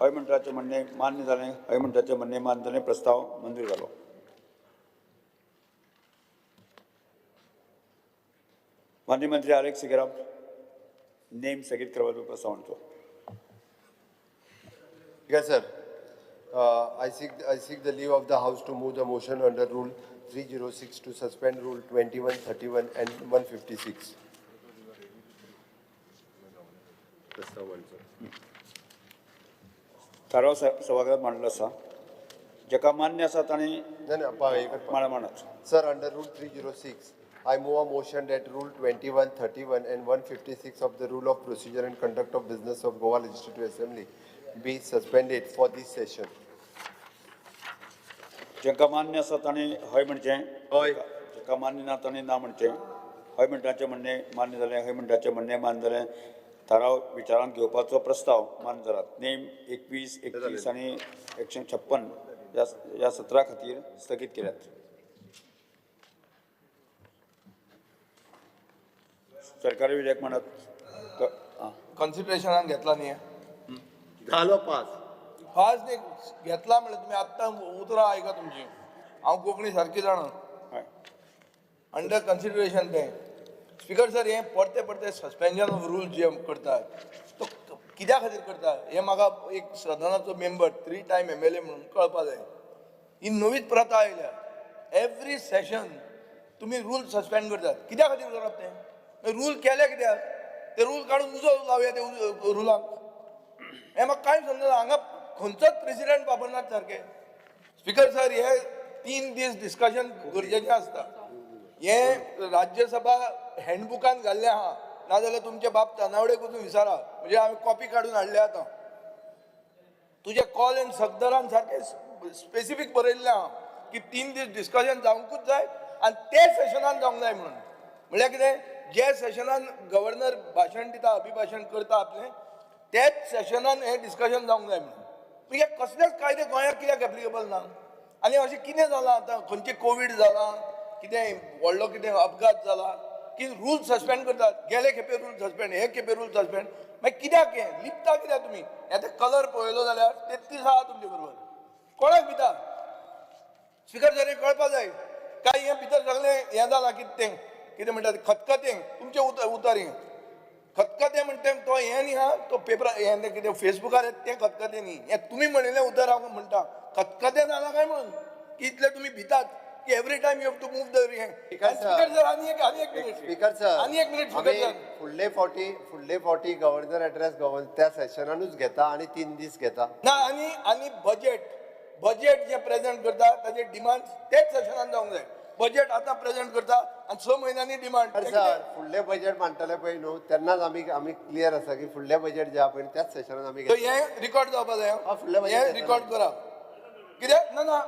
हय म्हणटाचें म्हणणें मान्य जालें हय म्हणटाचें म्हणणें मान्य जालें प्रस्ताव मंजूर जालो. माननीय मंत्री आलेख सिगेराम नेम स्थगीत करपाचो प्रस्ताव म्हणतो. Yes, sir. I seek the leave of the House to move the motion under Rule 306 to suspend Rule 21, 31 and 156. थाराव सभागृहात मांडलो आसा जेका मान्य आसा ताणें मांडत. Sir, under Rule 306, I move a motion that Rule 21, 31 and 156 of the Rule of Procedure and Conduct of Business of Goa Legislative Assembly be suspended for this session. जेका मान्य आसा ताणें हय म्हणचें हय. जेका मान्य ना ताणें ना म्हणचें. हय म्हणटाचें म्हणणें मान्य जालें हय म्हणटाचें म्हणणें मान्य जालें. थाराव विचारांत घेवपाचो प्रस्ताव मान्य जालात. नेम 21, 31 आनी 156 ह्या सत्रा खातीर स्थगीत केल्यात. सरकारी विधेयक म्हणत कन्सिडरेशनान घेतला न्ही झालो पास. फास्ट एक घेतला म्हणल्यार तुमी आत्तां उतरां आयका तुमची. हांव कोंकणी सारकी जाणा. हय अंडर कन्सिडरेशन तें स्पीकर सर हें परते सस्पेन्शन ऑफ रूल जे करतात तो कित्या खातीर करता हें म्हाका एक सदनाचो मेंबर 3 टायम MLA म्हणून कळपा जाय. ही नवीच प्रथा आयल्या. एवरी सेशन तुमी रूल सस्पेंड करतात. कित्या खातीर करप तें रूल केले कित्याक ते रूल काडून उजो लावया ते रुलांक. हें म्हाका कांय समजना. हांगा खंयचोच प्रेसिडेंट वापरनात सारके. स्पीकर सर हे 3 दीस डिस्कशन गरजेचें आसता. हें राज्यसभा हँडबुकान घाल्लें आहा नाजाल्यार तुमचे बाप तानावडेक वचून विचारा म्हणजे हांवें कॉपी काडून हाडले आतां. तुजे कॉल एंड सगदरान सारके स्पेसिफीक बरयल्लें आहा की 3 दीस डिस्कशन जावंकूच जाय आणि ते सेशनान जावंक जाय म्हणून. म्हळ्यार कितें, जे सेशनान गव्हर्नर भाशण दिता, अभिभाशण करता आपलें, तेच सेशनान हें डिस्कशन जावंक जाय म्हणून. म्हणजे कसलेच कायदे गोंयाक कित्याक एप्लिकेबल ना? आनी अशें कितें जालां आतां, खंयचे कोवीड जाला, कितें व्हडलो कितें अपघात जाला, की रूल सस्पेंड करतात, गेले खेपे रूल सस्पेंड, हे खेपे रूल सस्पेंड. मागीर कित्याक हें लिपता कित्याक तुमी? हें कलर पळयलो जाल्यार 33 आहा तुमचे बरोबर. कोणाक भिता? स्पिकर जरी कळपा जाय काय हें भितर सगळें हें जालां कितें म्हणटात खतखतें तुमचें उतर हें खतखतें म्हणटा तो हें न्ही हा, तो पेपर हें कितें फेसबुकार तें खतखतें न्ही, हें तुमी म्हणिल्लें उतर हांव म्हणटा खतखतें जालां काय म्हणून, की इतले तुमी भितात की every time you have to move the हें. स्पिकर सर आनी एक मिनिट, स्पीकर सर, आनी एक मिनिट स्पिकर सर. फुडले फावटी गव्हर्नर एड्रेस त्या सेशनानूच घेता आणि 3 दीस घेता. ना आनी बजेट जे प्रेझेंट करता ताजे डिमांड तेच सेशनान जावंक जाय. बजेट आतां प्रेझेंट करता आणि 6 म्हयन्यांनी डिमांड. सर फुडले बजेट मांडटले पळय न्हू तेन्नाच आमी क्लियर आसा की फुडले बजेट जे आहा पळय त्याच सेशनान आमी तो हें रिकॉर्ड जावपा जाय. फुडले budget हें घेता. रिकॉर्ड करा कित्याक ना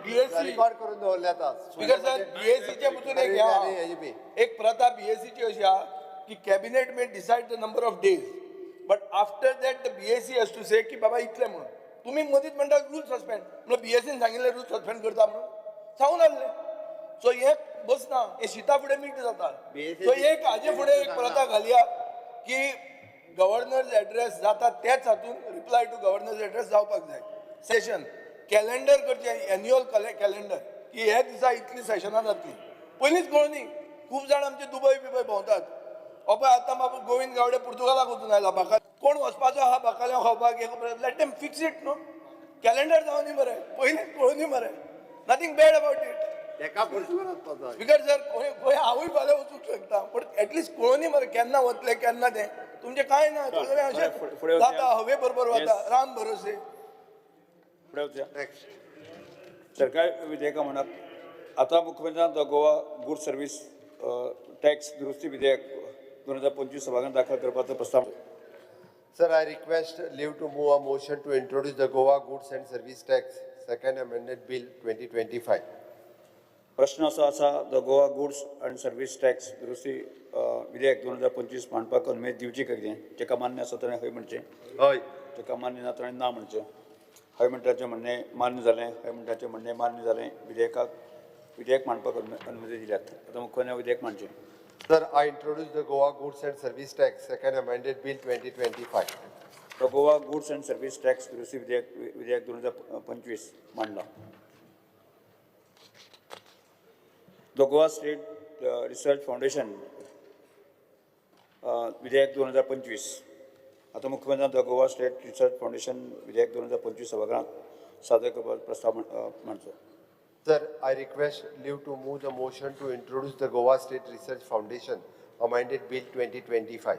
बीएससी रिकॉर्ड करून दवरले आता. स्पिकर सर बीएससीचे पसून एक एक प्रथा बीएससीची अशी आहा की cabinet may decide the number of days but after that the BSC has to say की बाबा इतले म्हणून. तुम्ही मदींच म्हणटा रूल सस्पेंड म्हणून बीएससीन सांगिल्ले रूल सस्पेंड करता म्हणून सांगून आसले. सो हे बसना, हे शिता फुडें मीठ जाता. सो एक हाजे फुडें एक प्रथा घालया की गव्हर्नर्स एड्रेस जाता तेच हातून रिप्लाय टू गव्हर्नर्स एड्रेस जावपाक जाय. सेशन कॅलेंडर करचें एन्युअल कॅलेंडर की हे दिसा इतली सेशनां जातली. पयलींच कळुनी खूब जाण आमचे दुबय बिबय भोंवतात. पळय आतां बाबा गोविंद गावडे पुर्तुगालाक वचून आयला बाका कोण वचपाचो आहा बाकाल्या खावपाक लेट देम फिक्स इट न्हू. कॅलेंडर जावं न्ही मरे, पयलींच कळुनी मरे, nothing bad about it. Speaker sir खंय हांवूय फाल्यां वचूंक शकता पण एटलिस्ट कळुनी मरे केन्ना वतले केन्ना तें तुमचें कांय ना. सगळें अशें जाता हवे बरोबर वता राम भरोसे. सरकार विधेयका म्हणत आता मुख्यमंत्र्यान गोवा गुड सर्व्हिस टॅक्स दुरुस्ती विधेयक 2025 सभागृहात दाखल करपाचो प्रस्ताव. Sir, I request leave to move a motion to introduce the Goa Goods and Service Tax Second Amended Bill 2025. प्रश्न असो आसा the Goa goods and service tax दुरुस्ती विधेयक 2025 मांडपाक अनुमती दिवची काय कितें जेका मान्य आसा ताणें हय म्हणचें, हय. जेका मान्य ना ताणें ना म्हणचें. हय म्हणटाचें म्हणणें मान्य जालें, हय म्हणटाचें म्हणणें मान्य जालें. विधेयक मांडपाक अनुमती दिल्यात. आता मुख्यमंत्र्यान विधेयक मांडचें. Sir, I introduce the Goa Goods and Service Tax Second Amended Bill 2025. The Goa goods and service tax दुरुस्ती विधेयक 2025 मांडला. The Goa state research foundation विधेयक 2025. आता मुख्यमंत्र्यान the Goa state research foundation विधेयक 2025 सभागृहात सादर करपाचो प्रस्ताव मांडचो. Sir, I request leave to move the motion to introduce the Goa State Research Foundation Amended Bill 2025.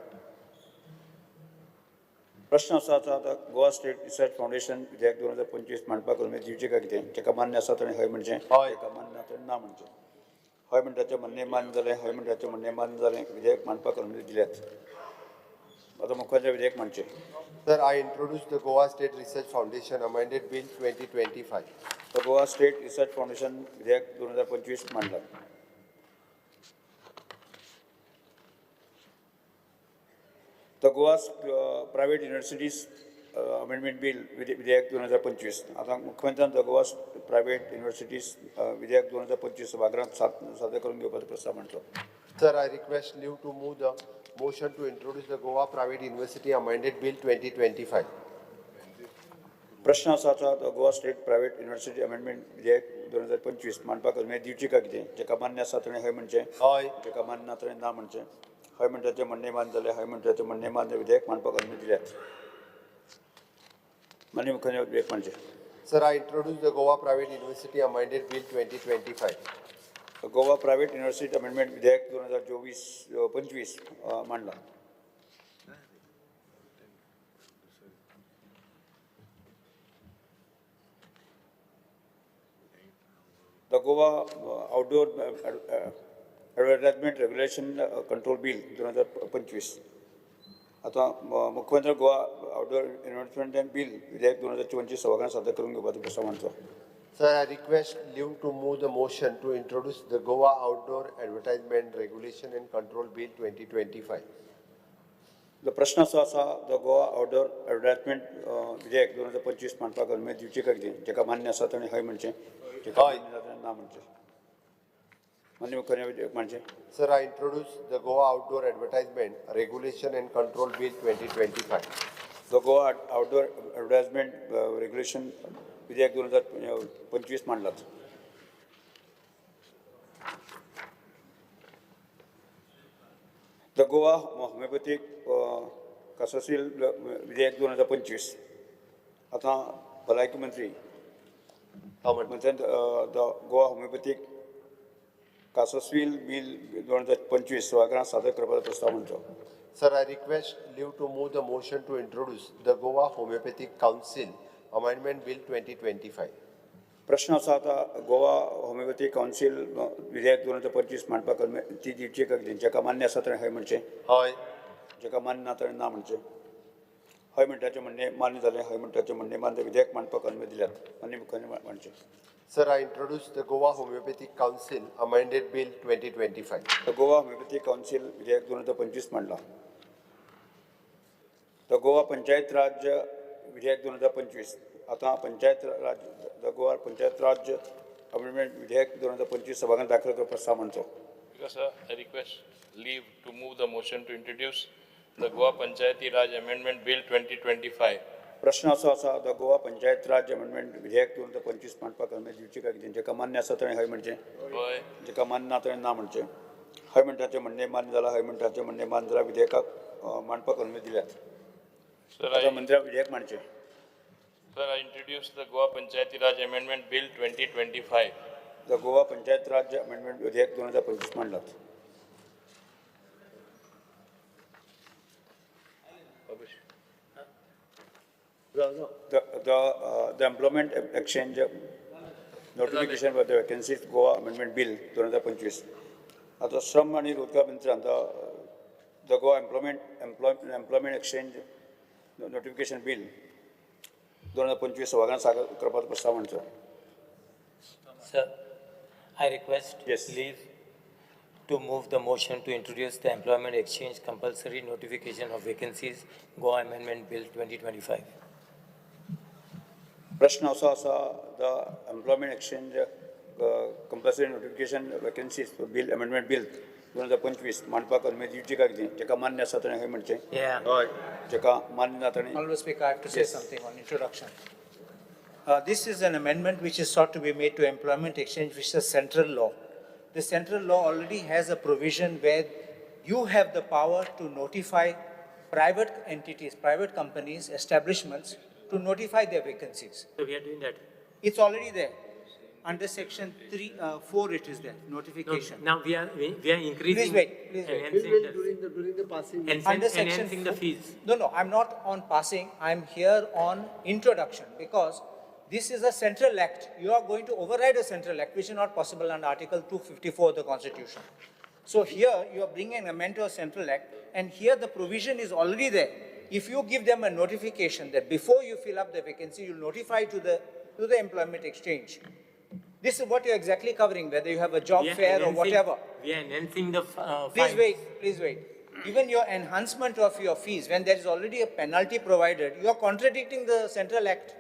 प्रश्न असो आसा गोवा स्टेट रिसर्च फाउंडेशन विधेयक 2025 मांडपाक अनुमती दिवची काय कितें जेका मान्य आसा ताणें हय म्हणचें, जेका मान्य ना ताणें ना म्हणचें. हय म्हणटाचें म्हणणें मान्य जालें, हय म्हणटाचें म्हणणें मान्य जालें. विधेयक मांडपाक अनुमती दिल्यात. आता मुख्यमंत्री विधेयक मांडचें. Sir, I introduce the Goa State Research Foundation Amended Bill 2025. The Goa state research foundation विधेयक 2025 मांडला. The Goa private universities amendment bill विधेयक 2025. आता मुख्यमंत्र्यान द गोवा प्रायव्हेट युनिव्हर्सिटीज विधेयक 2025 सभागृहात सादर करून घेवपाचो प्रस्ताव मांडचो. Sir, I request leave to move the motion to introduce the Goa Private University Amended Bill 2025. प्रश्न असा आसा the Goa state private university amendment विधेयक 2025 मांडपाक अनुमती दिवची काय कितें जेका मान्य आसा ताणें हय म्हणचें, हय. जेका मान्य ना ताणें ना म्हणचें. हय म्हणटाचें म्हणणें मान्य जालें, हय म्हणटाचें म्हणणें मान्य. विधेयक मांडपाक अनुमती दिल्यात. माननीय मुख्यमंत्री विधेयक मांडचें. Sir, I introduce the Goa Private University Amended Bill 2025. Goa private university amendment विधेयक 2025 मांडला. The Goa outdoor advertisement regulation control bill 2025. आता मुख्यमंत्री गोवा आउटडोर इन्व्हेस्टमेंट बिल विधेयक 2024 सभागृहात सादर करून घेवपाचो प्रस्ताव मांडचो. Sir, I request leave to move the motion to introduce the Goa Outdoor Advertisement Regulation and Control Bill 2025. जो प्रश्न असो आसा द गोवा आउटडोर एडवर्टायजमेंट विधेयक 2025 मांडपाक अनुमती दिवची काय कितें जेका मान्य आसा ताणें हय म्हणचें जेका हय. मान्य ना ताणें ना म्हणचें मान्य मुख्यालय विधेयक म्हणचें Sir, I introduce the Goa Outdoor Advertisement Regulation and Control Bill 2025. The Goa outdoor advertisement regulation विधेयक 2025 मांडलात. द गोवा होमिओपॅथीक कासोसील विधेयक 2025 आतां भलायकी मंत्री मंत्र्यान द गोवा होमिओपॅथीक कासोसील बिल 2025 सभागृहांत सादर करपाचो प्रस्ताव म्हणचो. Sir, I request leave to move the motion to introduce the Goa Homeopathic Council Amendment Bill 2025. प्रश्न असा आता गोवा होमिओपॅथीक कावन्सील विधेयक 2025 मांडपाक ती दिवची काय कितें जेका मान्य आसा ताणें हय म्हणचें हय. जेका मान्य ना ताणें ना म्हणचें. हय म्हणटाचें म्हणणें मान्य जालें हय म्हणटाचें म्हणणें मान्य विधेयक मांडपाक अनुमती दिल्यात मान्य मुख्यालय म्हणचें. Sir, I introduce the Goa Homeopathic Council Amended Bill 2025. The Goa homeopathic council विधेयक 2025 मांडला. द गोवा पंचायत राज विधेयक 2025 आतां पंचायत राज द गोवा पंचायत राज अमेंडमेंट विधेयक 2025 सभागृहांत दाखल करपाचो प्रस्ताव म्हणचो. Because I request leave to move the motion to introduce the Goa Panchayati Raj Amendment Bill 2025. प्रश्न असो आसा द गोवा पंचायत राज अमेंडमेंट विधेयक 2025 मांडपाक अनुमती दिवची काय कितें जेका मान्य आसा ताणें हय म्हणचें Hoy. जेका मान्य ना ताणें ना म्हणचें. हय म्हणटाचें म्हणणें मान्य जालां हय म्हणटाचें म्हणणें मान्य जालां विधेयकाक मांडपाक अनुमती दिल्यात. Sir, आतां मंत्र्या विधेयक मांडचें. I introduce the Goa Panchayati Raj Amendment Bill 2025. The Goa Panchayat Raj amendment विधेयक 2025 मांडलात. The employment exchange notification for the vacancies Goa Amendment Bill 2025. आता श्रम आणि रोजगार मंत्र्यान the Goa employment exchange notification bell 2025 सभागृहांत सादर करपाचो प्रस्ताव म्हणचो. Sir, I request Yes. leave to move the motion to introduce the Employment Exchange Compulsory Notification of Vacancies Goa Amendment Bill 2025. प्रश्न असो आसा the employment exchange compulsory notification vacancies bill amendment bill 2025 मांडपाक अनुमती दिवची काय कितें जेका मान्य आसा ताणें हय म्हणचें Yeah. हय जेका मान्य ना ताणें Honourable Speaker, I have to say something on introduction. This is an amendment which is sought to be made to employment exchange, which is a central law. The central law already has a provision where you have the power to notify private entities, private companies, establishments to notify their vacancies. So we are doing that. It's already there. Under section 4 it is there, No, notification. now we are increasing. Please wait, please wait. Enhancing Under section enhancing the fees. No, I'm not on passing, I'm here on introduction, because this is a central act. You are going to override a central act, which is not possible under Article 254 of the Constitution. So here, you are bringing an amendment to a central act, and here the provision is already there. If you give them a notification that before you fill up the vacancy, you notify to the employment exchange. This is what you're exactly covering, whether you have a job We are fair or enhancing- whatever. We are enhancing the Please fines. please wait. Even your enhancement of your fees, when there is already a penalty provided, you are contradicting the central act,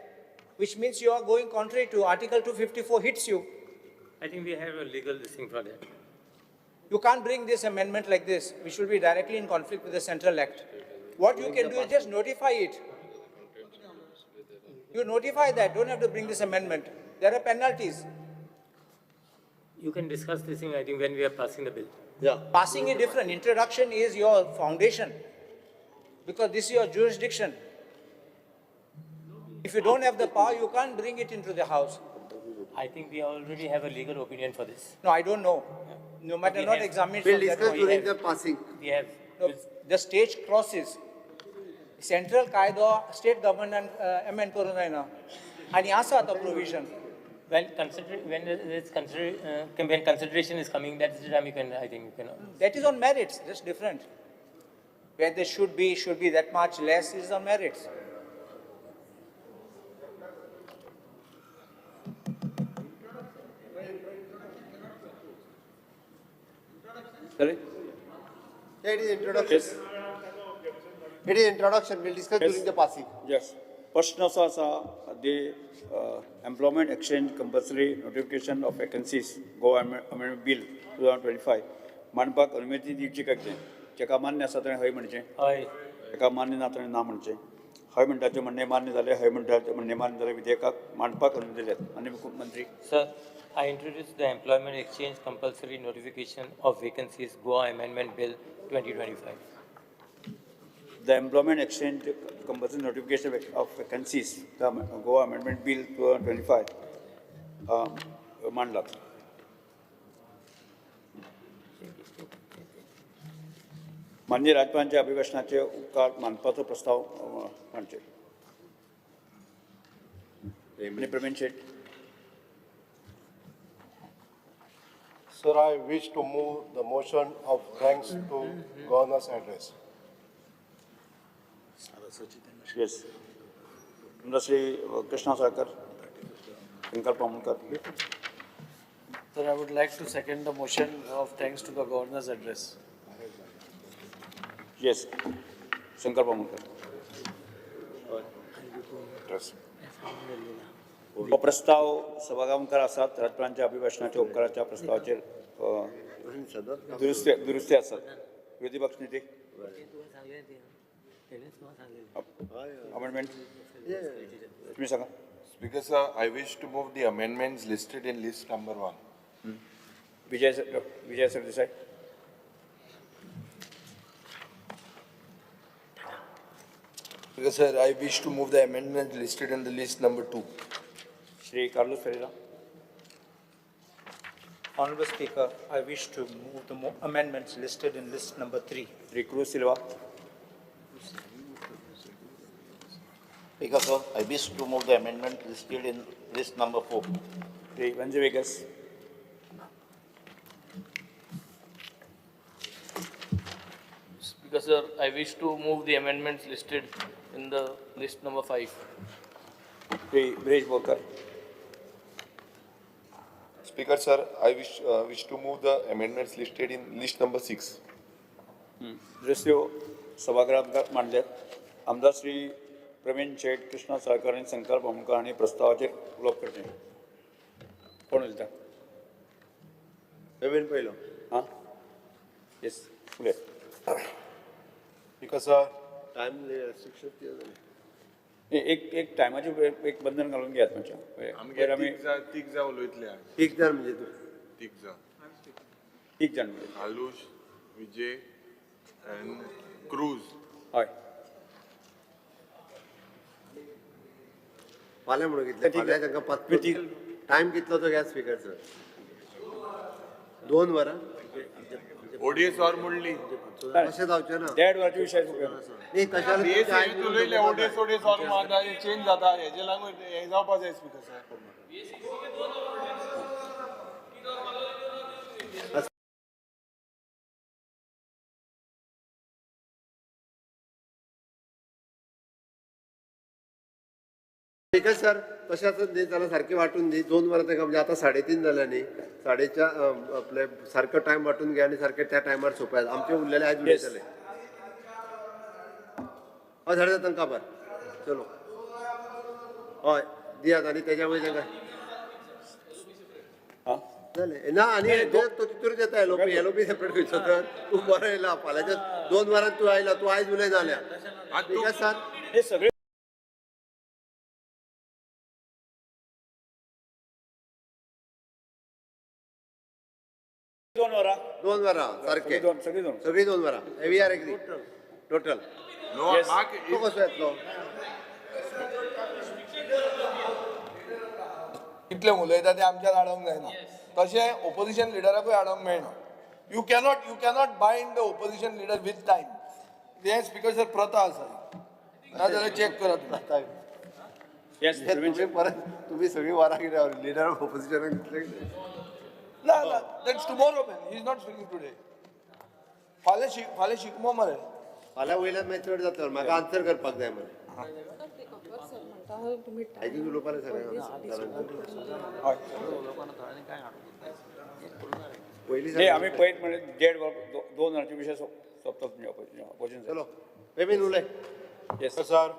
which means you are going contrary to Article 254 hits you. I think we have a legal thing for that. You can't bring this amendment like this, which will be directly in conflict with the central act. What you can do is just notify it. You notify that, don't have to bring this amendment. There are penalties. You can discuss this thing, I think, when we are passing the bill. Passing is different. Introduction is your foundation, because this is your jurisdiction. If you don't have the power, you can't bring it into the house. I think we already have a legal opinion for this. No, I don't know. No matter, We not have- examined from that point. during the passing. We have. No, the stage crosses. Central कायदो state government amend करून जायना. आणि आसा आता provision. When consideration is coming, that's the time you can, I think, you can. That is on merits, that's different. Where there should be that much less is on merits. Sorry? Yeah, it is introduction. Yes. It is introduction. We'll discuss Yes. during the passing. Yes. प्रश्न असो आसा the employment exchange compulsory notification of vacancies Goa amendment bill 2025 मांडपाक अनुमती दिवची काय कितें जेका मान्य आसा ताणें हय म्हणचें Aye. जेका मान्य ना ताणें ना म्हणचें हय म्हणटाचें म्हणणें मान्य जालें हय म्हणटाचें म्हणणें मान्य जालें विधेयकाक मांडपाक अनुमती दिल्यात मान्य मुख्यमंत्री Sir, I introduce the Employment Exchange Compulsory Notification of Vacancies Goa Amendment Bill 2025. The employment exchange compulsory notification of vacancies, the Goa Amendment Bill 2025, मांडलात. माननीय राज्यपालांच्या अभिभाषणाचे उपकार मानपाचो प्रस्ताव मांडचे. प्रवीण शेट. Sir, I wish to move the motion of thanks to Governor's address. Yes. Shri Krishna Sarkar, Shankar Pamukar. Sir, I would like to second the motion of thanks to the governor's address. Yes. Shankar Pamukar. हो प्रस्ताव सभागृहांकार आसात राज्यपालांच्या अभिभाषणाच्या उपकाराच्या प्रस्तावाचेर दुरुस्ती आसात. विरोधी पक्ष नेते amendment तुम्ही सांगा. Speaker sir, I wish to move the amendments listed in list number 1. Vijay Sardesai. Speaker sir, I wish to move the amendment listed in the list number 2. Shri Carlos Ferreira. Honorable Speaker, I wish to move the amendments listed in list number 3. Shri cruise Silva. Speaker, sir, I wish to move the amendment listed in list number 4. Shri Venzy Viegas. Speaker sir, I wish to move the amendments listed in the list number 5. Shri ब्रेज Borkar. Speaker sir, I wish to move the amendments listed in list number 6. दुरुस्त्यो सभागृहांत मांडल्यात. आमदार श्री प्रवीण शेट, कृष्णा साळकर आणि शंकर पमकर हांणी प्रस्तावाचेर उलोवप करचें. कोण उलयता? प्रवीण पयलो. हां येस फुले. Speaker sir, टाइम रिस्ट्रिक्शन कितें जालें? एक टायमाचें एक बंधन घालून घेयात मातशें. आमी आमी तीग जा उलयतले एक जाण म्हणजे तूं. तीग जा एक जाण उलय. Alush Vijay and cruise. हय. फाल्यां म्हणून कितले फाल्यां तांकां टायम कितलो तो घ्या स्पीकर सर. 2 वरां ओडीएस और म्हणली तशें जावचें ना. देड वरांचे विशय न्ही तशें उलयले ओडीएस और चेंज जाता हेजे लागून हे जावपा जाय स्पीकर सर. स्पीकर सर तशें आसत न्ही जाल्यार सारकें वांटून दी. 2 वरां तांकां म्हणजे आतां 3:30 जाल्या न्ही. 4:30 आपले सारको टायम वांटून घे आनी सारके त्या टायमार सोंपयात. आमचे उरलेले आयज उलयतले. हय 7:30 तांकां बर. चलो हय दियात आनी तेज्या वयर तांकां जालें ना. आनी तो तितूरच येता येलो बी सेपरेट खंयचो तर. तूं बरो येयला फाल्यांच्या 2 वरांत तूं आयला. तूं आयज उलय जाल्या. स्पीकर सर हे सगळे दोन वरां सारके सगळी 2 वरां. We are agree total. तो कसो येतलो? कितले उलयता ते आमच्यात हाडूंक जायना. तशें ओपोजिशन लिडराकूय हाडूंक मेळना. You cannot bind the opposition leader with time. हे स्पीकर सर प्रथा आसा. नाजाल्यार चॅक करात. तुम्ही सगळी वरां कितें लिडर ऑफ ऑपोजिशनाक दितले? ना that's tomorrow man. He is not speaking today. फाल्यां शिकमो मरे. फाल्यां वयल्यान मागीर चड जाता. म्हाका आन्सर करपाक जाय मरे. आयजूच उलोवपाक सांगलें. नाही आम्ही पळयत म्हणजे 1.5 वरांचे विशय सोंपता तुमचे ऑपोजिशन चलो बेबीन उलय येस सर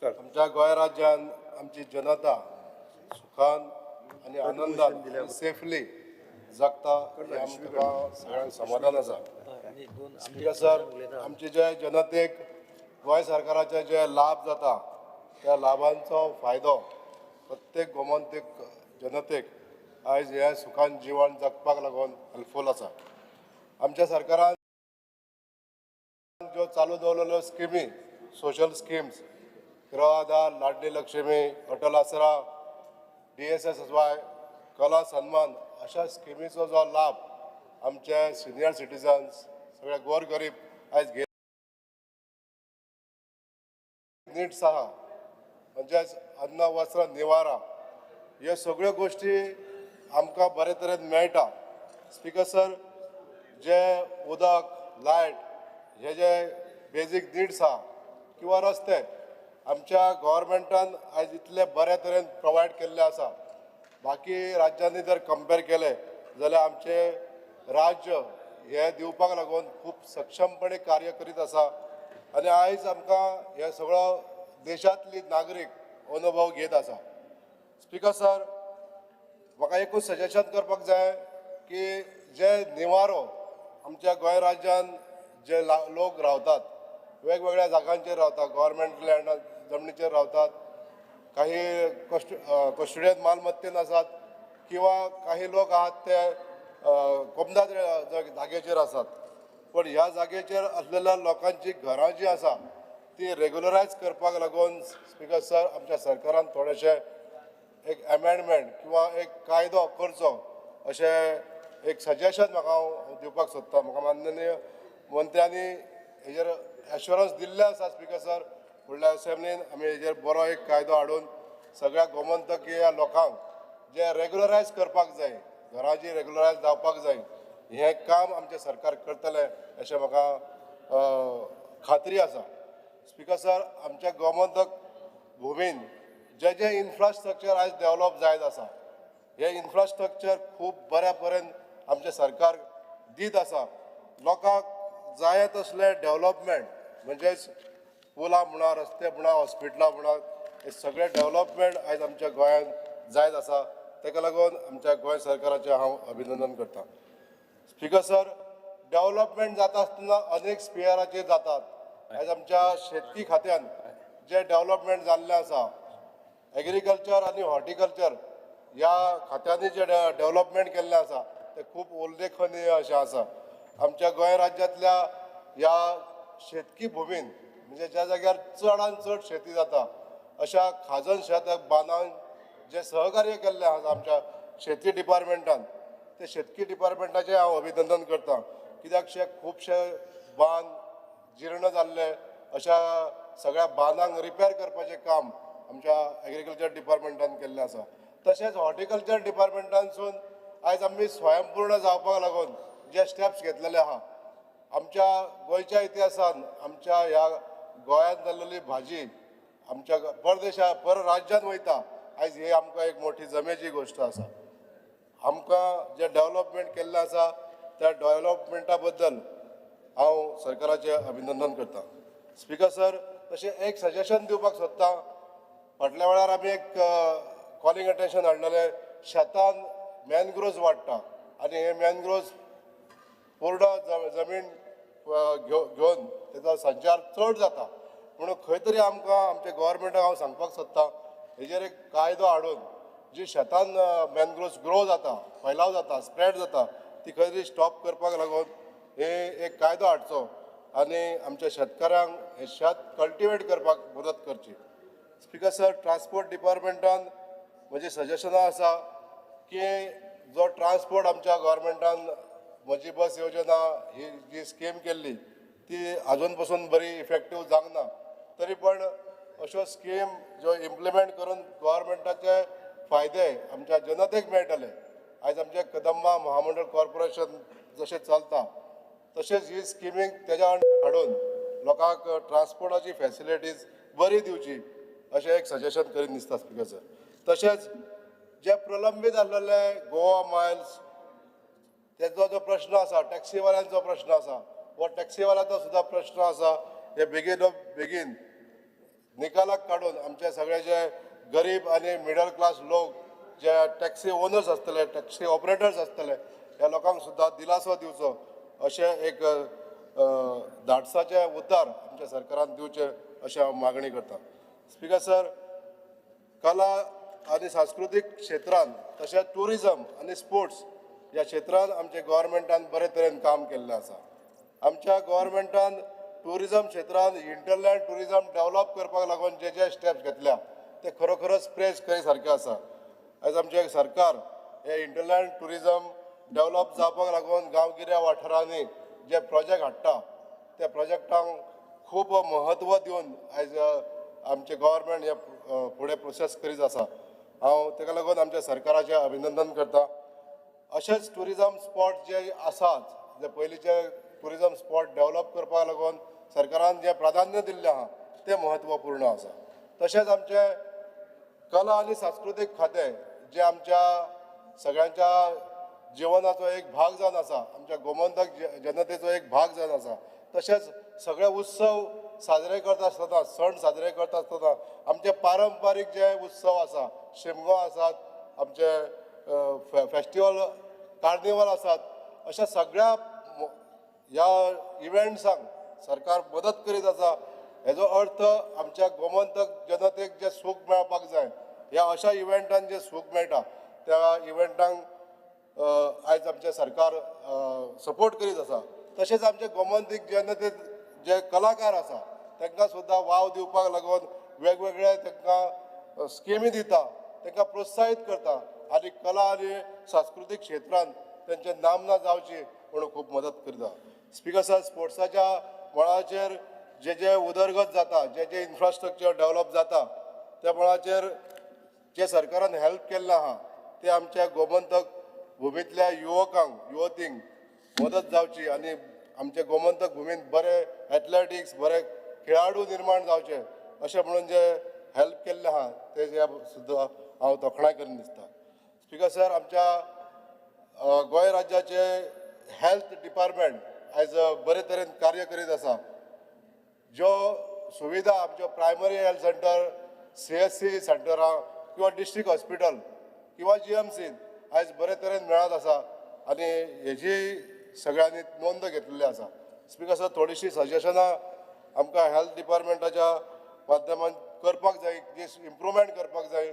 सर आमच्या गोंय राज्यान आमची जनता सुखान आणि आनंदान सेफली जगता हे आमकां सगळ्यांक समाधान आसा स्पीकर सर आमचे जे जनतेक गोंय सरकाराचे जे लाभ जाता त्या लाभांचो फायदो प्रत्येक गोमंतक जनतेक आयज हे सुखान जिवन जगपाक लागून हेल्पफूल आसा आमच्या सरकारान ज्यो चालू दवरलेल्यो स्किमी सोशल स्किम्स गृह आधार लाडली लक्ष्मी अटल आसरा DSSY कला सन्मान अशा स्किमीचो जो लाभ आमचे सिनियर सिटीजन्स सगळे गोरगरीब आयज घेत नीड्स आहा म्हणजेच अन्न वस्त्र निवारा ह्यो सगळ्यो गोश्टी आमकां बरे तरेन मेळटा स्पीकर सर जे उदक लायट हे जे बेजीक नीड्स आहा किंवा रस्ते आमच्या गव्हर्मेंटान आयज इतले बऱ्या तरेन प्रोवायड केल्ले आसा बाकी राज्यांनी जर कंपेर केले जाल्यार आमचे राज्य हे दिवपाक लागून खूब सक्षमपणे कार्य करीत आसा आनी आयज आमकां हे सगळो देशांतली नागरीक अनुभव घेत आसा स्पीकर सर म्हाका एकूच सजेशन करपाक जाय की जे निवारो आमच्या गोंय राज्यान जे लोक रावतात वेगवेगळ्या जागांचेर रावतात गव्हर्मेंट लँड जमनीचेर रावतात काही कस्टोडियन मालमत्तेन आसात किंवा काही लोक आहात ते कोमदाद जागेचेर आसात पण ह्या जागेचेर असलेल्या लोकांची घरां जी आसा ती रेग्युलरायज करपाक लागून स्पीकर सर आमच्या सरकारान थोडेशे एक अमेंडमेंट किंवा एक कायदो करचो अशें एक सजेशन म्हाका हांव दिवपाक सोदतां म्हाका माननीय मंत्र्यांनी हेजेर एश्युरन्स दिल्ले आसा स्पीकर सर फुडल्या असेंब्लीन आमी हेजेर बरो एक कायदो हाडून सगळ्या गोमंतकीय लोकांक जे रेग्युलरायज करपाक जाय घरां जी रेग्युलरायज जावपाक जाय हें काम आमचें सरकार करतलें अशें म्हाका खात्री आसा स्पीकर सर आमच्या गोमंतक भुमीन जे जे इन्फ्रास्ट्रक्चर आयज डेवलप जायत आसा हे इन्फ्रास्ट्रक्चर खूब बऱ्या पर्यंत आमचें सरकार दीत आसा लोकांक जाय तसले डेवलपमेंट म्हणजेच पुलां म्हणा रस्ते म्हणा हॉस्पिटलां म्हणा हे सगळे डेवलपमेंट आयज आमच्या गोंयांत जायत आसा ताका लागून आमच्या गोंय सरकाराचें हांव अभिनंदन करतां स्पीकर सर डेवलपमेंट जाता आसतना अनेक स्पियराचेर जातात आयज आमच्या शेतकी खात्यान जे डेवलपमेंट जाल्लें आसा एग्रीकल्चर आनी हॉर्टिकल्चर ह्या खात्यांनी जे डेवलपमेंट केल्लें आसा तें खूब उल्लेखनीय अशें आसा आमच्या गोंय राज्यांतल्या ह्या शेतकी भुमीन म्हणजे ज्या जाग्यार चडांत चड शेती जाता अशा खाजन शेताक बांदांक जे सहकार्य केल्लें आसा आमच्या शेती डिपार्टमेंटान ते शेतकी डिपार्टमेंटाचें हांव अभिनंदन करतां कित्याक खुबशे बांद जीर्ण जाल्ले अशा सगळ्या बांदांक रिपेर करपाचें काम आमच्या एग्रीकल्चर डिपार्टमेंटान केल्लें आसा तशेंच हॉर्टिकल्चर डिपार्टमेंटानसून आयज आमी स्वयंपूर्ण जावपाक लागून जे स्टेप्स घेतलेले आहा आमच्या गोंयच्या इतिहासान आमच्या ह्या गोंयांत जाल्लेली भाजी आमच्या पर राज्यांत वयता आयज ही आमकां एक मोठी जमेची गोश्ट आसा आमकां जे डेवलपमेंट केल्लें आसा त्या डेवलपमेंटा बद्दल हांव सरकाराचें अभिनंदन करतां स्पीकर सर तशें एक सजेशन दिवपाक सोदतां फाटल्या वेळार आमी एक कॉलिंग अटेन्शन हाडलेलें शेतान मॅनग्रोव्ज वाडटा आनी हे मॅनग्रोव्ज पूर्ण जमीन घेवन तेचो संचार चड जाता म्हणून खंय तरी आमकां आमच्या गव्हर्मेंटाक हांव सांगपाक सोदतां हेजेर एक कायदो हाडून जी शेतान मॅनग्रोव्ज ग्रो जाता फैलाव जाता स्प्रेड जाता ती खंय तरी स्टॉप करपाक लागून हे एक कायदो हाडचो आनी आमच्या शेतकाऱ्यांक हे शेत कल्टिवेट करपाक मदत करची स्पीकर सर ट्रान्सपोर्ट डिपार्टमेंटान म्हजी सजेशनां आसा की जो ट्रान्सपोर्ट आमच्या गव्हर्मेंटान म्हजी बस योजना ही जी स्कीम केल्ली ती आजून पासून बरी इफेक्टीव जावंक ना तरी पण अश्यो स्कीम ज्यो इम्प्लिमेंट करून गव्हर्मेंटाचे फायदे आमच्या जनतेक मेळटले आयज आमचे कदंबा महामंडळ कॉर्पोरेशन जशें चलता तशेंच ही स्किमीक तेज्या हाडून लोकांक ट्रान्सपोर्टाची फॅसिलिटीज बरी दिवची अशें एक सजेशन करीन दिसता स्पीकर सर तशेंच जे प्रलंबीत आसलेले गोवा मायल्स त्याचो जो प्रश्न आसा टॅक्सीवाल्यांचो प्रश्न आसा हो टॅक्सीवाल्याचो सुद्धा प्रश्न आसा हे बेगीन निकालाक काडून आमचे सगळे जे गरीब आणि मिडल क्लास लोक जे टॅक्सी ओनर्स आसतले टॅक्सी ऑपरेटर्स आसतले ह्या लोकांक सुद्धा दिलासो दिवचो अशें एक धाडसाचे उतर आमच्या सरकारान दिवचे अशें हांव मागणी करता. स्पीकर सर, कला आणि सांस्कृतिक क्षेत्रांत तशेंच टुरिजम आणि स्पोर्ट्स ह्या क्षेत्रांत आमच्या गोव्हर्मेंटान बरे तरेन काम केल्लें आसा. आमच्या गोव्हर्मेंटान टुरिजम क्षेत्रांत इंटरलँड टुरिजम डेव्हलप करपाक लागून जे स्टेप्स घेतल्या ते खरोखरच प्रेज करी सारकें आसा. आयज आमचें सरकार हे इंटरलँड टुरिजम डेव्हलप जावपाक लागून गांवगिऱ्या वाठारांनी जे प्रोजेक्ट हाडटा त्या प्रोजेक्टांक खूब महत्व दिवन आयज आमचे गोव्हर्मेंट हे फुडें प्रोसेस करीत आसा. हांव ताका लागून आमच्या सरकाराचें अभिनंदन करता. अशेंच टुरिजम स्पॉट जे आसात जे पयलींचे टुरिजम स्पॉट डेव्हलप करपाक लागून सरकारान जें प्राधान्य दिल्लें आहा तें म्हत्वपूर्ण आसा. तशेंच आमचे कला आनी सांस्कृतीक खातें जे आमच्या सगळ्यांच्या जिवनाचो एक भाग जावन आसा, आमच्या गोमंतक जनतेचो एक भाग जावन आसा. तशेंच सगळे उत्सव साजरे करता आसतना सण साजरे करता आसतना आमचे पारंपारीक जे उत्सव आसा शिमगो आसात आमचे फेस्टिवल कार्निवल आसात अशा सगळ्या ह्या इव्हेंट्सांक सरकार मदत करीत आसा. हेजो अर्थ आमच्या गोमंतक जनतेक जे सूख मेळपाक जाय ह्या अशा इव्हेंटांक जे सूख मेळटा त्या इव्हेंटांक आयज आमचे सरकार सपोर्ट करीत आसा. तशेंच आमचे गोमंतक जनतेक जे कलाकार आसा तांकां सुद्दां वाव दिवपाक लागून वेगवेगळे तांकां स्किमी दिता, तांकां प्रोत्साहीत करता आनी कला आनी सांस्कृतीक क्षेत्रांत तांचे नामना जावची म्हणून खूब मदत करता. स्पीकर सर, स्पोर्ट्साच्या मळाचेर जे उदरगत जाता जे इन्फ्रास्ट्रक्चर डेव्हलप जाता त्या मळाचेर जे सरकारान हेल्प केल्लें आहा ते आमच्या गोमंतक भुमींतल्या युवतींक मदत जावची आनी आमच्या गोमंतक भुमींत बरे एथलेटिक्स बरे खेळाडू निर्माण जावचे अशें म्हणून जे हेल्प केल्लें आहा ते सुद्दां हांव तोखणाय करून दिसता. स्पीकर सर, आमच्या गोंय राज्याचे हेल्थ डिपार्टमेंट आयज बरे तरेन कार्य करीत आसा. ज्यो सुविधा आमच्यो प्रायमरी हेल्थ सेंटर CSC सेंटरां किंवा डिस्ट्रिक्ट हॉस्पिटल किंवा GMC आयज बरे तरेन मेळत आसा आनी हेजी सगळ्यांनी नोंद घेतलेली आसा. स्पीकर सर, थोडीशीं सजेशनां आमकां हेल्थ डिपार्टमेंटाच्या माध्यमान करपाक जाय, जी इम्प्रुवमेंट करपाक जाय.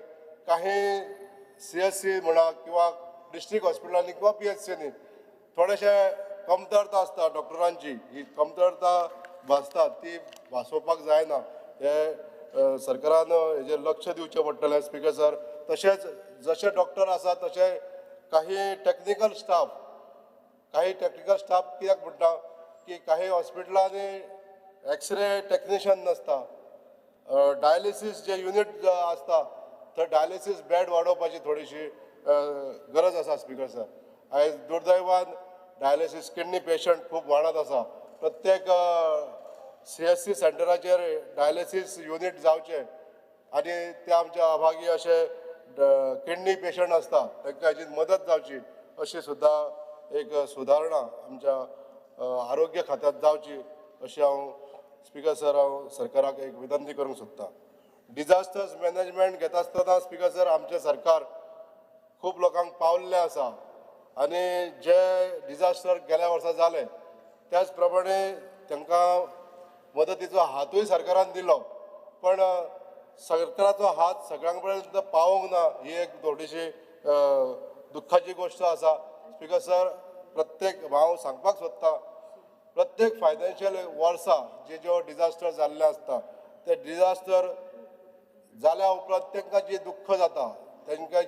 काही CSC म्हणा किंवा डिस्ट्रिक्ट हॉस्पिटलांनी किंवा PHCनी थोडेशे कमतरता आसता डॉक्टरांची, ही कमतरता भासता ती भासोवपाक जायना. हे सरकारान हेजेर लक्ष दिवचें पडटलें. स्पीकर सर, तशेंच जशे डॉक्टर आसा तशे काही टेक्निकल स्टाफ कित्याक म्हणटा की काही हॉस्पिटलांनी एक्सरे टेक्निशियन नसता, डायलिसीस जे युनिट आसता थंय डायलिसीस बेड वाडोवपाची थोडीशी गरज आसा. स्पीकर सर, आयज दुर्दैवान डायलिसीस किडनी पेशंट खूब वाडत आसा. प्रत्येक CSC सेंटराचेर डायलिसीस युनिट जावचे आनी ते आमच्या अभागी अशे किडनी पेशंट आसता तांकां हेची मदत जावची अशी सुद्दां एक सुदारणा आमच्या आरोग्य खात्यांत जावची अशी हांव स्पीकर सर हांव सरकाराक एक विनंती करूंक सोदतां. डिजास्टर्स मॅनेजमेंट घेता आसतना स्पीकर सर आमचें सरकार खूब लोकांक पावल्लें आसा आनी जे डिजास्टर गेल्या वर्सा जाले त्याच प्रमाणे तांकां मदतीचो हातूय सरकारान दिलो, पण सरकाराचो हात सगळ्यां पर्यंत पावोंक ना ही एक थोडीशी दुख्खाची गोश्ट आसा. स्पीकर सर, हांव सांगपाक सोदतां प्रत्येक फायनान्शियल वर्सा ज्यो डिजास्टर जाल्ले आसता ते डिजास्टर जाल्या उपरांत तांकां जी दुख्ख जाता तांकां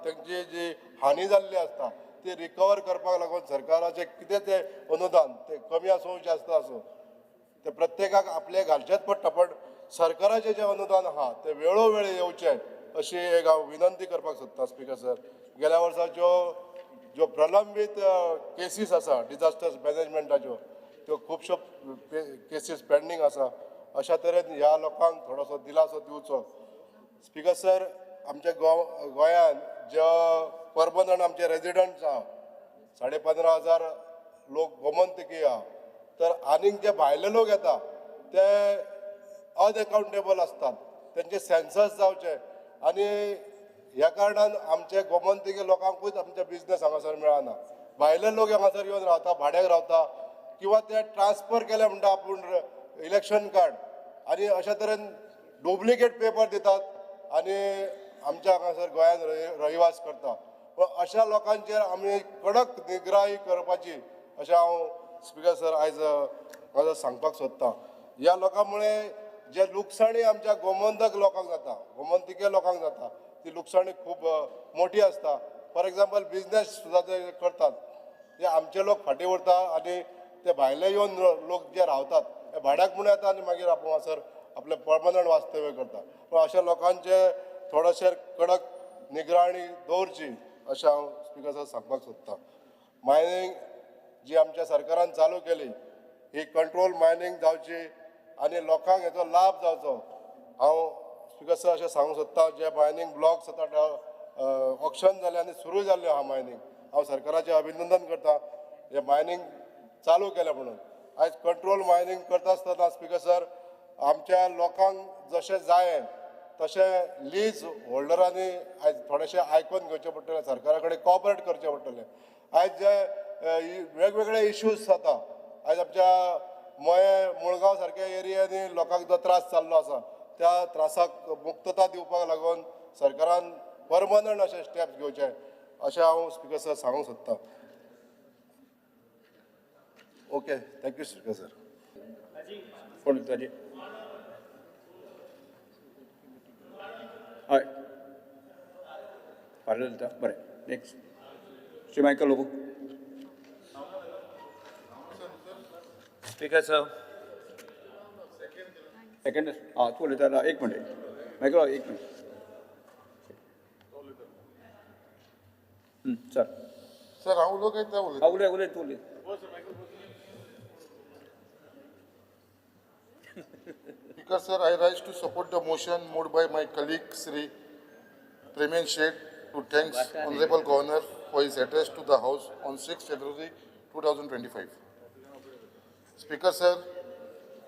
तांची जी हानी जाल्ली आसता ती रिकवर करपाक लागून सरकाराचें कितें तें अनुदान तें कमी आसूं जास्त आसूं ते प्रत्येकाक आपले घालचेच पडटा, पण सरकाराचें जें अनुदान आहा तें वेळोवेळी येवचें अशी एक हांव विनंती करपाक सोदतां. स्पीकर सर, गेल्या वर्साच्यो ज्यो प्रलंबीत केसीस आसा डिजास्टर्स मॅनेजमेंटाच्यो त्यो खुबश्यो केसीस पेंडींग आसा. अशा तरेन ह्या लोकांक थोडोसो दिलासो दिवचो. स्पीकर सर, आमच्या गोंयांत जे परमनंट आमचे रेजिडंट्स आहा 15,500 लोक गोमंतकी आहा तर आनीक जे भायले लोक येता ते अनएकाउंटेबल असतात त्यांचे सेन्सस जावचे आणि ह्या कारणान आमचे गोमंतकी लोकांकूच आमचे बिझनेस हांगासर मेळना भायले लोक हांगासर येवन रावता भाड्याक रावता किंवा ते ट्रान्सफर केले म्हणटा आपूण इलेक्शन कार्ड आणि अशा तरेन डुप्लिकेट पेपर दितात आणि आमच्या हांगासर गोंयांत रहिवास करता पण अशा लोकांचेर आमी कडक निगराही करपाची अशें हांव स्पिकर सर आयज म्हाका सांगपाक सोदतां ह्या लोकांमुळे जे लुकसाणी आमच्या गोमंतक लोकांक जाता गोमंतकी लोकांक जाता ती लुकसाणी खूब मोठी आसता फॉर एग्जाम्पल बिझनेस सुद्दां ते करतात ते आमचे लोक फाटीं उरता आनी ते भायले येवन लोक जे रावतात ते भाड्याक म्हूण येता आनी मागीर आपूण हांगासर आपले पर्मनंट वास्तव्य करता पण अशा लोकांचे थोडेशे कडक निगराणी दवरची अशें हांव स्पिकर सर सांगपाक सोदतां मायनींग जी आमच्या सरकारान चालू केली ही कंट्रोल मायनींग जावची आनी लोकांक हेचो लाभ जावचो हांव स्पिकर सर अशें सांगूंक सोदतां जे मायनींग ब्लॉक्स आतां ऑक्शन जाले आनी सुरू जाल्ले आहा मायनींग हांव सरकाराचें अभिनंदन करतां हे मायनींग चालू केलें म्हणून आयज कंट्रोल मायनींग करता आसतना स्पिकर सर आमच्या लोकांक जशें जाय तशें लीज होल्डरांनी आयज थोडेशें आयकून घेवचें पडटलें सरकारा कडेन कॉपरेट करचें पडटलें आयज जे वेगवेगळे इश्यूज जाता आयज आमच्या मये मुळगांव सारक्या एरियांनी लोकांक जो त्रास चाललो आसा त्या त्रासाक मुक्तता दिवपाक लागून सरकारान पर्मनंट अशे स्टेप्स घेवचे अशें हांव स्पिकर सर सांगूंक सोदतां ओके थँक्यू स्पिकर सर कोण ताजे हय फाल्यां उलयता बरें next Shri Michael Lobo Speaker, sir. Second हां तूं उलयता एक मिनट मायकल एक मिनट सर सर हांव उलयता उलय उलय तूं उलय Speaker, sir, I rise to support the motion moved by my colleague Sri Premian Shet to thank Honorable Governor for his address to the House on 6 February 2025. Speaker, sir,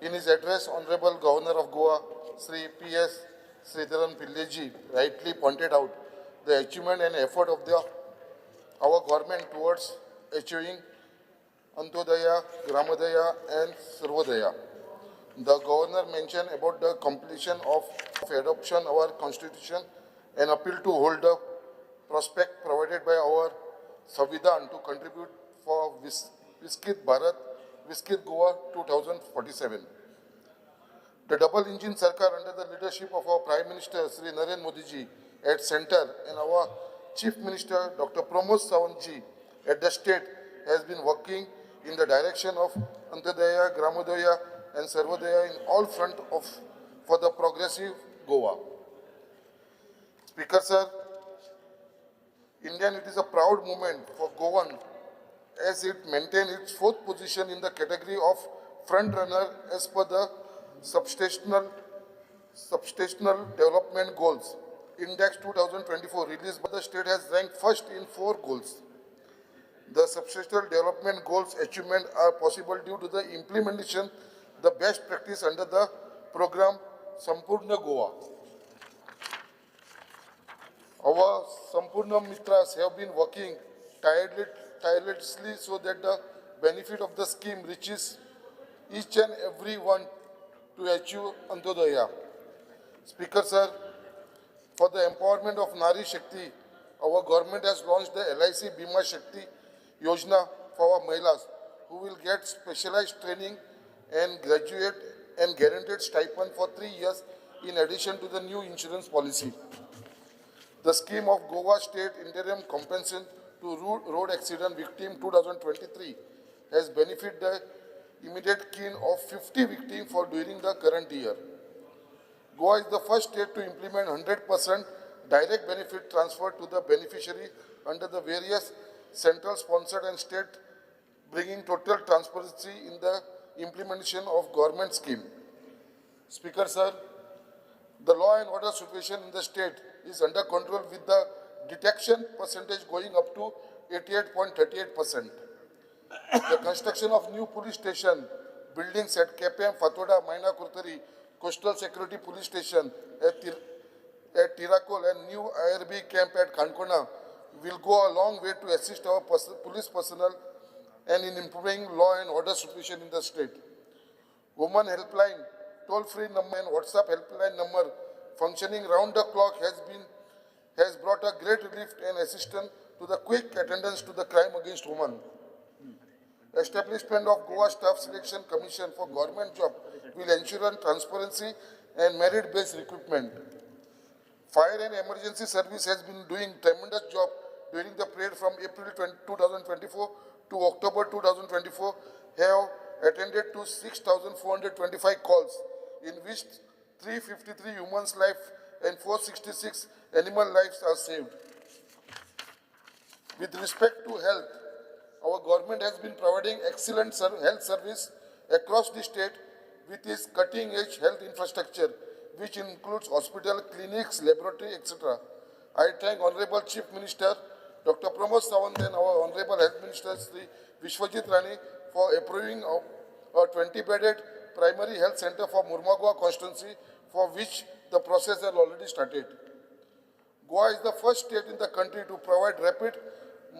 in his address, Honorable Governor of Goa, Sri P.S. Sridharan Pilleji, rightly pointed out the achievement and effort of our government towards achieving Antyodaya, Gramadaya and Sarvodaya. The governor mentioned about the completion of adoption of our constitution and appeal to hold the prospect provided by our Samvidhan to contribute for Viksit Bharat, Viksit Goa 2047. The double engine Sarkar under the leadership of our Prime Minister Sri Narendra Modi ji at center and our Chief Minister Dr. Pramod Sawant ji at the state has been working in the direction of Antyodaya, Gramadaya and Sarvodaya in all front for the progressive Goa. Speaker, sir, Indian, it is a proud moment for Goan as it maintained its fourth position in the category of front runner as per the substational development goals. Index 2024 released by the state has ranked first in 4 goals. The substational development goals achievement are possible due to the implementation the best practice under the program Sampurna Goa. Our Sampurna Mitras have been working tirelessly so that the benefit of the scheme reaches each and every one to achieve Antyodaya. Speaker, sir, for the empowerment of Nari Shakti, our government has launched the LIC Bima Shakti Yojana for our Mahilas who will get specialized training and graduate and guaranteed stipend for 3 years in addition to the new insurance policy. The scheme of Goa State Interim Compensation to Road Accident Victim 2023 has benefited the immediate kin of 50 victims for during the current year. Goa is the first state to implement 100% direct benefit transfer to the beneficiary under the various central sponsored and state, bringing total transparency in the implementation of government scheme. Speaker, sir, the law and order situation in the state is under control with the detection percentage going up to 88.38%. The construction of new police station buildings at KPM, Fatoda, Maina Kurtari, Coastal Security Police Station at Tirakol and new IRB camp at Kankona will go a long way to assist our police personnel and in improving law and order situation in the state. Women helpline, toll-free number and WhatsApp helpline number functioning round the clock has brought a great relief and assistance to the quick attendance to the crime against women. Establishment of Goa Staff Selection Commission for government job will ensure transparency and merit-based recruitment. Fire and Emergency Service has been doing tremendous job during the period from April 2024 to October 2024, have attended to 6,425 calls, in which 353 humans' life and 466 animal lives are saved. With respect to health, our government has been providing excellent health service across the state with its cutting-edge health infrastructure, which includes hospital, clinics, laboratory, etc. I thank Honorable Chief Minister Dr. Pramod Sawant and our Honorable Health Minister Sri Vishwajit Rane for approving a 20-bedded primary health center for Murmagua constituency, for which the process has already started. Goa is the first state in the country to provide rapid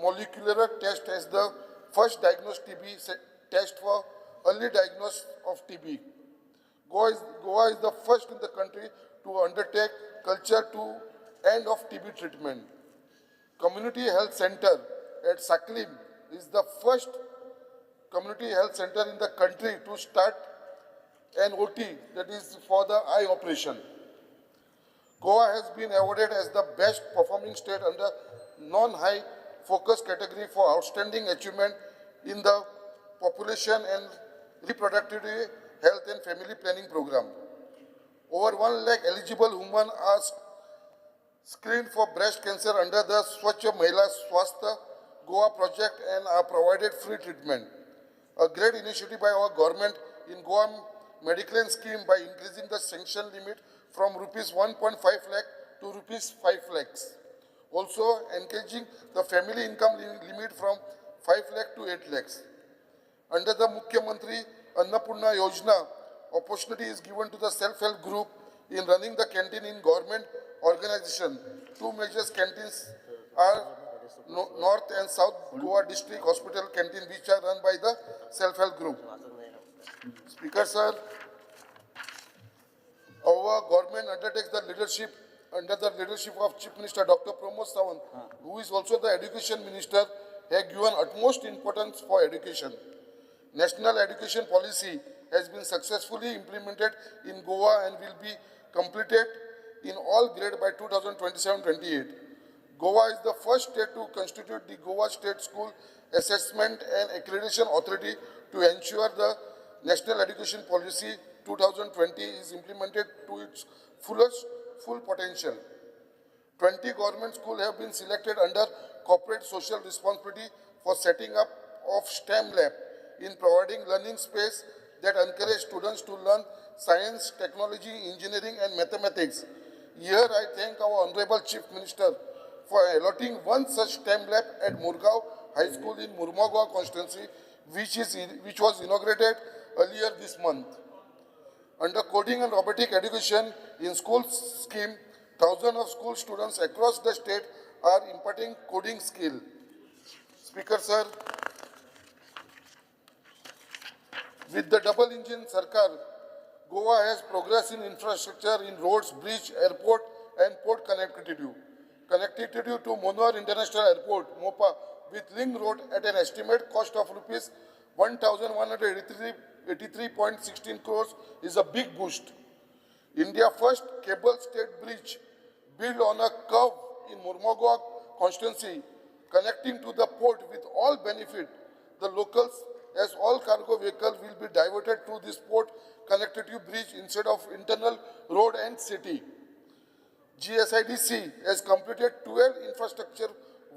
molecular test as the first diagnosed TB test for early diagnosis of TB. Goa is the first in the country to undertake culture to end of TB treatment. Community Health Center at Saklim is the first community health center in the country to start an OT, that is for the eye operation. Goa has been awarded as the best performing state under non-high focus category for outstanding achievement in the population and reproductive health and family planning program. Over 1 lakh eligible women are screened for breast cancer under the Swachh Mahila Swasthya Goa project and are provided free treatment. A great initiative by our government in Goa Mediclaim scheme by increasing the sanction limit from rupees 1.5 lakh to rupees 5 lakhs. Also encouraging the family income limit from 5 lakh to 8 lakhs. Under the Mukhyamantri Annapurna Yojana, opportunity is given to the self-help group in running the canteen in government organization. Two major canteens are North and South Goa District Hospital canteen, which are run by the self-help group. Speaker sir, our government undertakes the leadership under the leadership of Chief Minister Dr. Pramod Sawant, who is also the Education Minister, has given utmost importance for education. National education policy has been successfully implemented in Goa and will be completed in all grades by 2027-28. Goa is the first state to constitute the Goa State School Assessment and Accreditation Authority to ensure the National Education Policy 2020 is implemented to its full potential. 20 government schools have been selected under corporate social responsibility for setting up of STEM lab in providing learning space that encourage students to learn science, technology, engineering and mathematics. Here I thank our Honorable Chief Minister for allotting one such STEM lab at Murgaon High School in Murmagua constituency, which was inaugurated earlier this month. Under coding and robotic education in school scheme, thousands of school students across the state are imparting coding skill. Speaker sir, with the double engine Sarkar, Goa has progressed in infrastructure in roads, bridge, airport and port connectivity. Connectivity to Manohar International Airport, MOPA, with link road at an estimated cost of rupees 1,183.16 crores is a big boost. India first cable state bridge built on a curve in Murmagua constituency, connecting to the port with all benefit the locals, as all cargo vehicles will be diverted through this port connectivity bridge instead of internal road and city. GSIDC has completed 12 infrastructure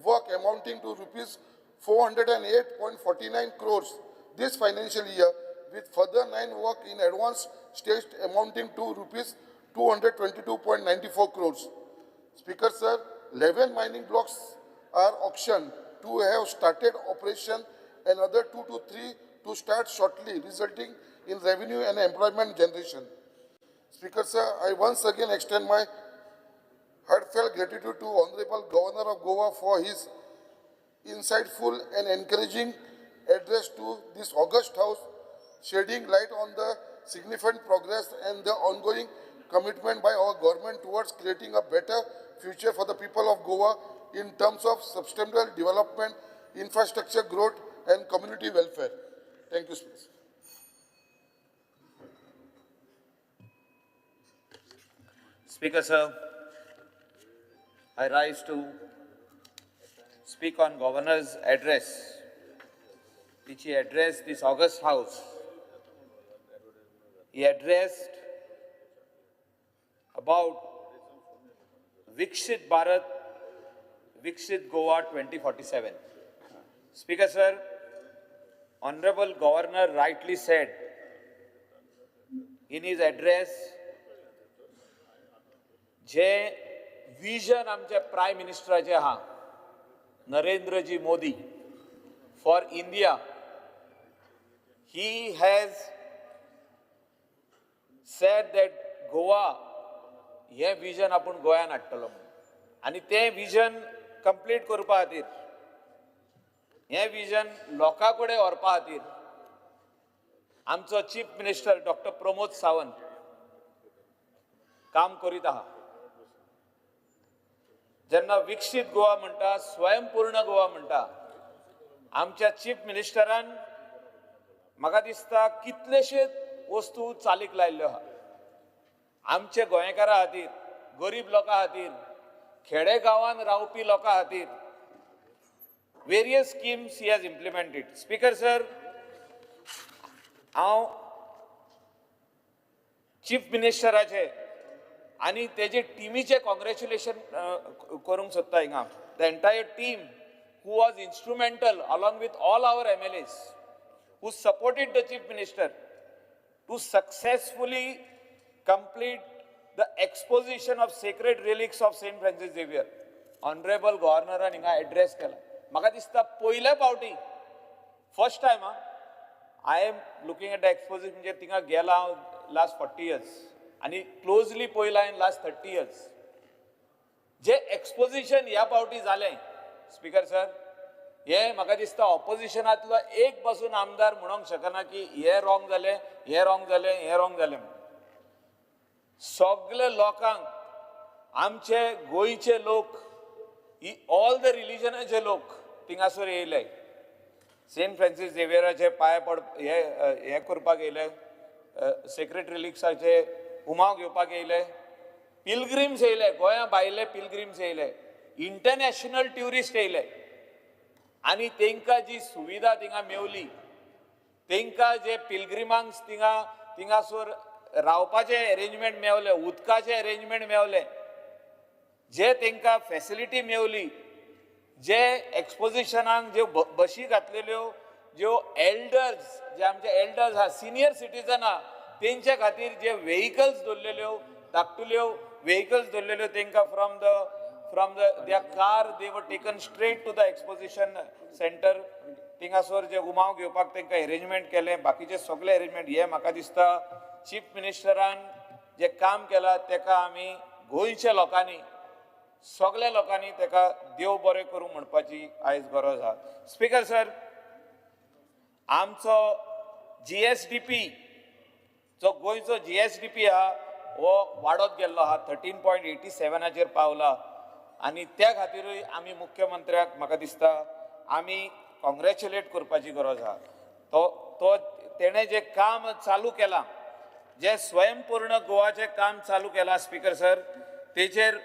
work amounting to rupees 408.49 crores this financial year, with further 9 work in advanced stage amounting to rupees 222.94 crores. Speaker sir, 11 mining blocks are auctioned 2 have started operation, another 2 to 3 to start shortly, resulting in revenue and employment generation. Speaker sir, I once again extend my heartfelt gratitude to Honorable Governor of Goa for his insightful and encouraging address to this August House, shedding light on the significant progress and the ongoing commitment by our government towards creating a better future for the people of Goa in terms of sustainable development, infrastructure growth, and community welfare. Thank you, Speaker. Speaker, sir, I rise to speak on Governor's address, which he addressed this August House. He addressed about Viksit Bharat, Viksit Goa 2047. Speaker, sir, Honorable Governor rightly said in his address, जे vision आमचे prime मिनिस्टराचे आहा Narendraji Modi for India, he has said that Goa हे vision आपण गोंयान हाडटलो आनी ते vision complete करपा खातीर, हे विजन लोकां कडेन व्हरपा खातीर आमचो chief minister doctor Pramod Sawant काम करीत आहा. जेन्ना विकसीत गोवा म्हणटा, स्वयंपूर्ण गोवा म्हणटा, आमच्या चीफ मिनिस्टरान म्हाका दिसता कितलेशेच वस्तू चालीक लायल्ल्यो आहा. आमचे गोंयकारां खातीर, गरीब लोकां खातीर, खेडेगांवांत रावपी लोकां खातीर various schemes he has implemented. Speaker sir, हांव चीफ मिनिस्टराचे आनी तेजे टिमीचे कॉंग्रॅच्युलेशन करूंक सोदता हिंगा. The entire team who was instrumental along with all our MLAs who supported the chief minister to successfully complete the exposition of sacred relics of St. Francis Xavier. Honorable Governor हिंगा address केला. म्हाका दिसता पयल्या फावटी first time I am looking at the exposition, म्हणजे थिंगा गेला हांव लास्ट 40 years आणि क्लोजली पळयलां इन लास्ट 30 years. जे एक्सपोजिशन ह्या फावटी जालें, स्पीकर सर, हे म्हाका दिसता ऑपोजिशनांतलो एक पासून आमदार म्हणूंक शकना की हे रॉंग जालें, हे रॉंग जालें, हे रॉंग जालें म्हणून. सगळे लोकांक, आमचे गोंयचे लोक, ऑल द रिलिजनाचे लोक थिंगासर येयले. सेंट फ्रांसीस झेवियराचे पांय पड हे करपाक येयले, सेक्रेट रिलिक्साचे उमाव घेवपाक येयले, पिलग्रिम्स येयले, गोंया भायले पिलग्रिम्स येयले, इंटरनॅशनल ट्युरिस्ट येयले आनी तांकां जी सुविधा थिंगा मेवली, तांकां जे पिलग्रिमांक थिंगासर रावपाचे अरेंजमेंट मेवले, उदकाचे अरेंजमेंट मेवले, जे तांकां फॅसिलिटी मेवली, जे एक्सपोजिशनाक ज्यो बशी घातलेल्यो, ज्यो एल्डर्स, जे आमचे एल्डर्स आहा, सिनियर सिटीजन आहा, तेंच्या खातीर जे व्हेकल्स दवरलेल्यो, धाकटुल्यो व्हेकल्स दवरलेल्यो, तांकां from their car they were taken straight to the exposition center. थिंगासर जे उमाव घेवपाक तांकां अरेंजमेंट केलें, बाकीचे सगळे अरेंजमेंट, हे म्हाका दिसता चीफ मिनिस्टरान जे काम केलां तेका आमी गोंयच्या लोकांनी, सगळ्या लोकांनी तेका देव बरें करूं म्हणपाची आयज गरज आहा. स्पीकर सर, आमचो GSDP, जो गोंयचो GSDP आहा, हो वाडत गेल्लो आहा, 13.87 पावला आनी त्या खातीरूय आमी मुख्यमंत्र्याक म्हाका दिसता आमी कॉंग्रॅच्युलेट करपाची गरज आहा. तो तेणें जे काम चालू केलां, जे स्वयंपूर्ण गोवाचें काम चालू केलां, स्पीकर सर, तेचेर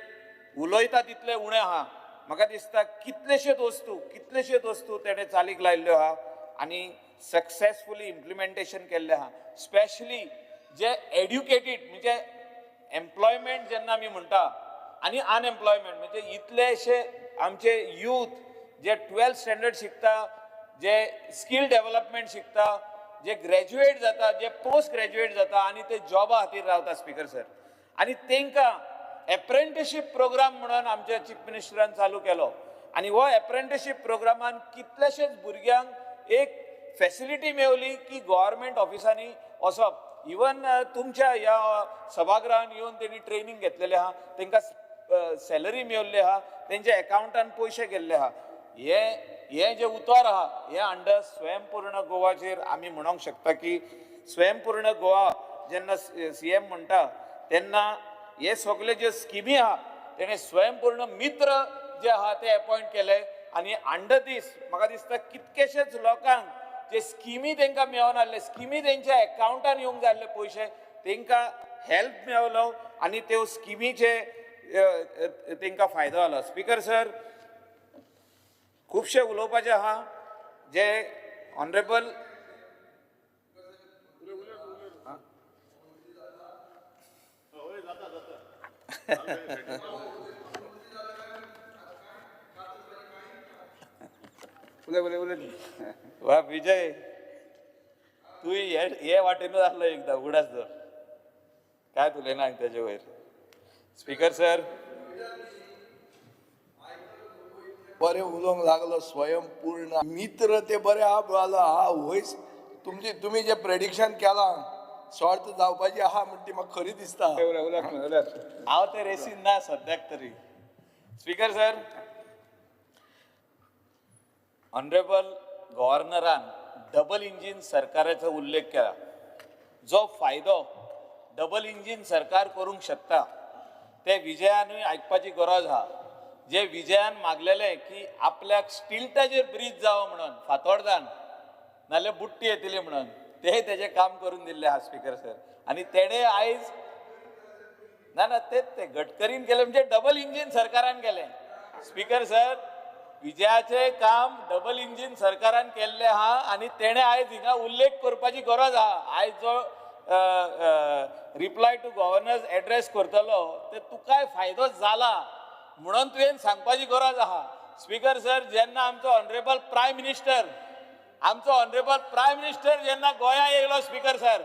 उलयता तितलें उणें आहा. म्हाका दिसता कितलेशेच वस्तू तेणें चालीक लायल्ल्यो आहा आनी सक्सेसफुली इम्प्लिमेंटेशन केल्लें आहा. स्पेशली जे एड्युकेटेड, म्हणजे एम्प्लॉयमेंट जेन्ना आमी म्हणटा आनी अनएम्प्लॉयमेंट, म्हणजे इतलेशे आमचे यूथ जे 12th स्टँडर्ड शिकता, जे स्कील डेव्हलपमेंट शिकता, जे ग्रॅज्युएट जाता, जे पोस्ट ग्रॅज्युएट जाता आनी ते जॉबा खातीर रावता, स्पीकर सर, आनी तांकां एप्रेंटिसशीप प्रोग्राम म्हणून आमच्या चीफ मिनिस्टरान चालू केलो. आनी हो एप्रेंटिसशीप प्रोग्रामान कितलेशेच भुरग्यांक एक फॅसिलिटी मेवली की गव्हर्मेंट ऑफिसांनी वचप. इवन तुमच्या ह्या सभागृहान येवन तेणी ट्रेनिंग घेतलेले आहा, तांकां सॅलरी मेवल्ली आहा, तेंच्या अकाउंटान पयशे गेल्ले आहा. हे जे उतर आहा हे अंडर स्वयंपूर्ण गोवाचेर आमी म्हणूंक शकता की स्वयंपूर्ण गोवा जेन्ना CM म्हणटा तेन्ना हे सगळे जे स्किमी आहा तेणे स्वयंपूर्ण मित्र जे आहा ते अपॉयंट केले आनी अंडर दीस म्हाका दिसता कितकेशेच लोकांक जे स्किमी तांकां मेळून आसले, स्किमी तेंच्या अकाउंटान येवंक जाय आसले पयशे, तांकां हेल्प मेवलो आनी त्यो स्किमीचे तांकां फायदो जालो. स्पीकर सर, खुबशे उलोवपाचे आहा जे ऑनरेबल वा विजय, तू हे वाटेनूच आसलो एकदा उगडास जर काय उलयना तेजे वयर. स्पीकर सर, बरें उलोवंक लागलो स्वयंपूर्ण मित्र ते बरें आहा बोवालो हा वयस तुमी जे प्रेडिक्शन केलां सॉर्ट जावपाची आहा म्हणटी म्हाका खरी दिसता. हांव ते रेसीन ना सद्याक तरी. स्पीकर सर, ऑनरेबल गव्हर्नरान डबल इंजिन सरकाराचो उल्लेख केला. जो फायदो डबल इंजिन सरकार करूंक शकता ते विजयानूय आयकपाची गरज आहा. जे विजयान मागलेले की आपल्याक स्टिल्टाचेर ब्रीज जावं म्हणून फातोर्डान, नाल्यार बुट्टी येतली म्हणून, तेजें काम करून दिल्लें आहा स्पीकर सर. आनी तेणे आयज ना ते गडकरीन केलें म्हणजे डबल इंजिन सरकारान केलें. स्पीकर सर, विजयाचें काम डबल इंजिन सरकारान केल्लें आहा आनी तेणे आयज हिंगा उल्लेख करपाची गरज आहा. आयज जो रिप्लाय टू गव्हर्नर्स एड्रेस करतलो ते तुकाय फायदो जाला म्हणून तुवें सांगपाची गरज आहा. स्पीकर सर, जेन्ना आमचो ऑनरेबल प्रायम मिनिस्टर जेन्ना गोंयांत येयलो स्पीकर सर,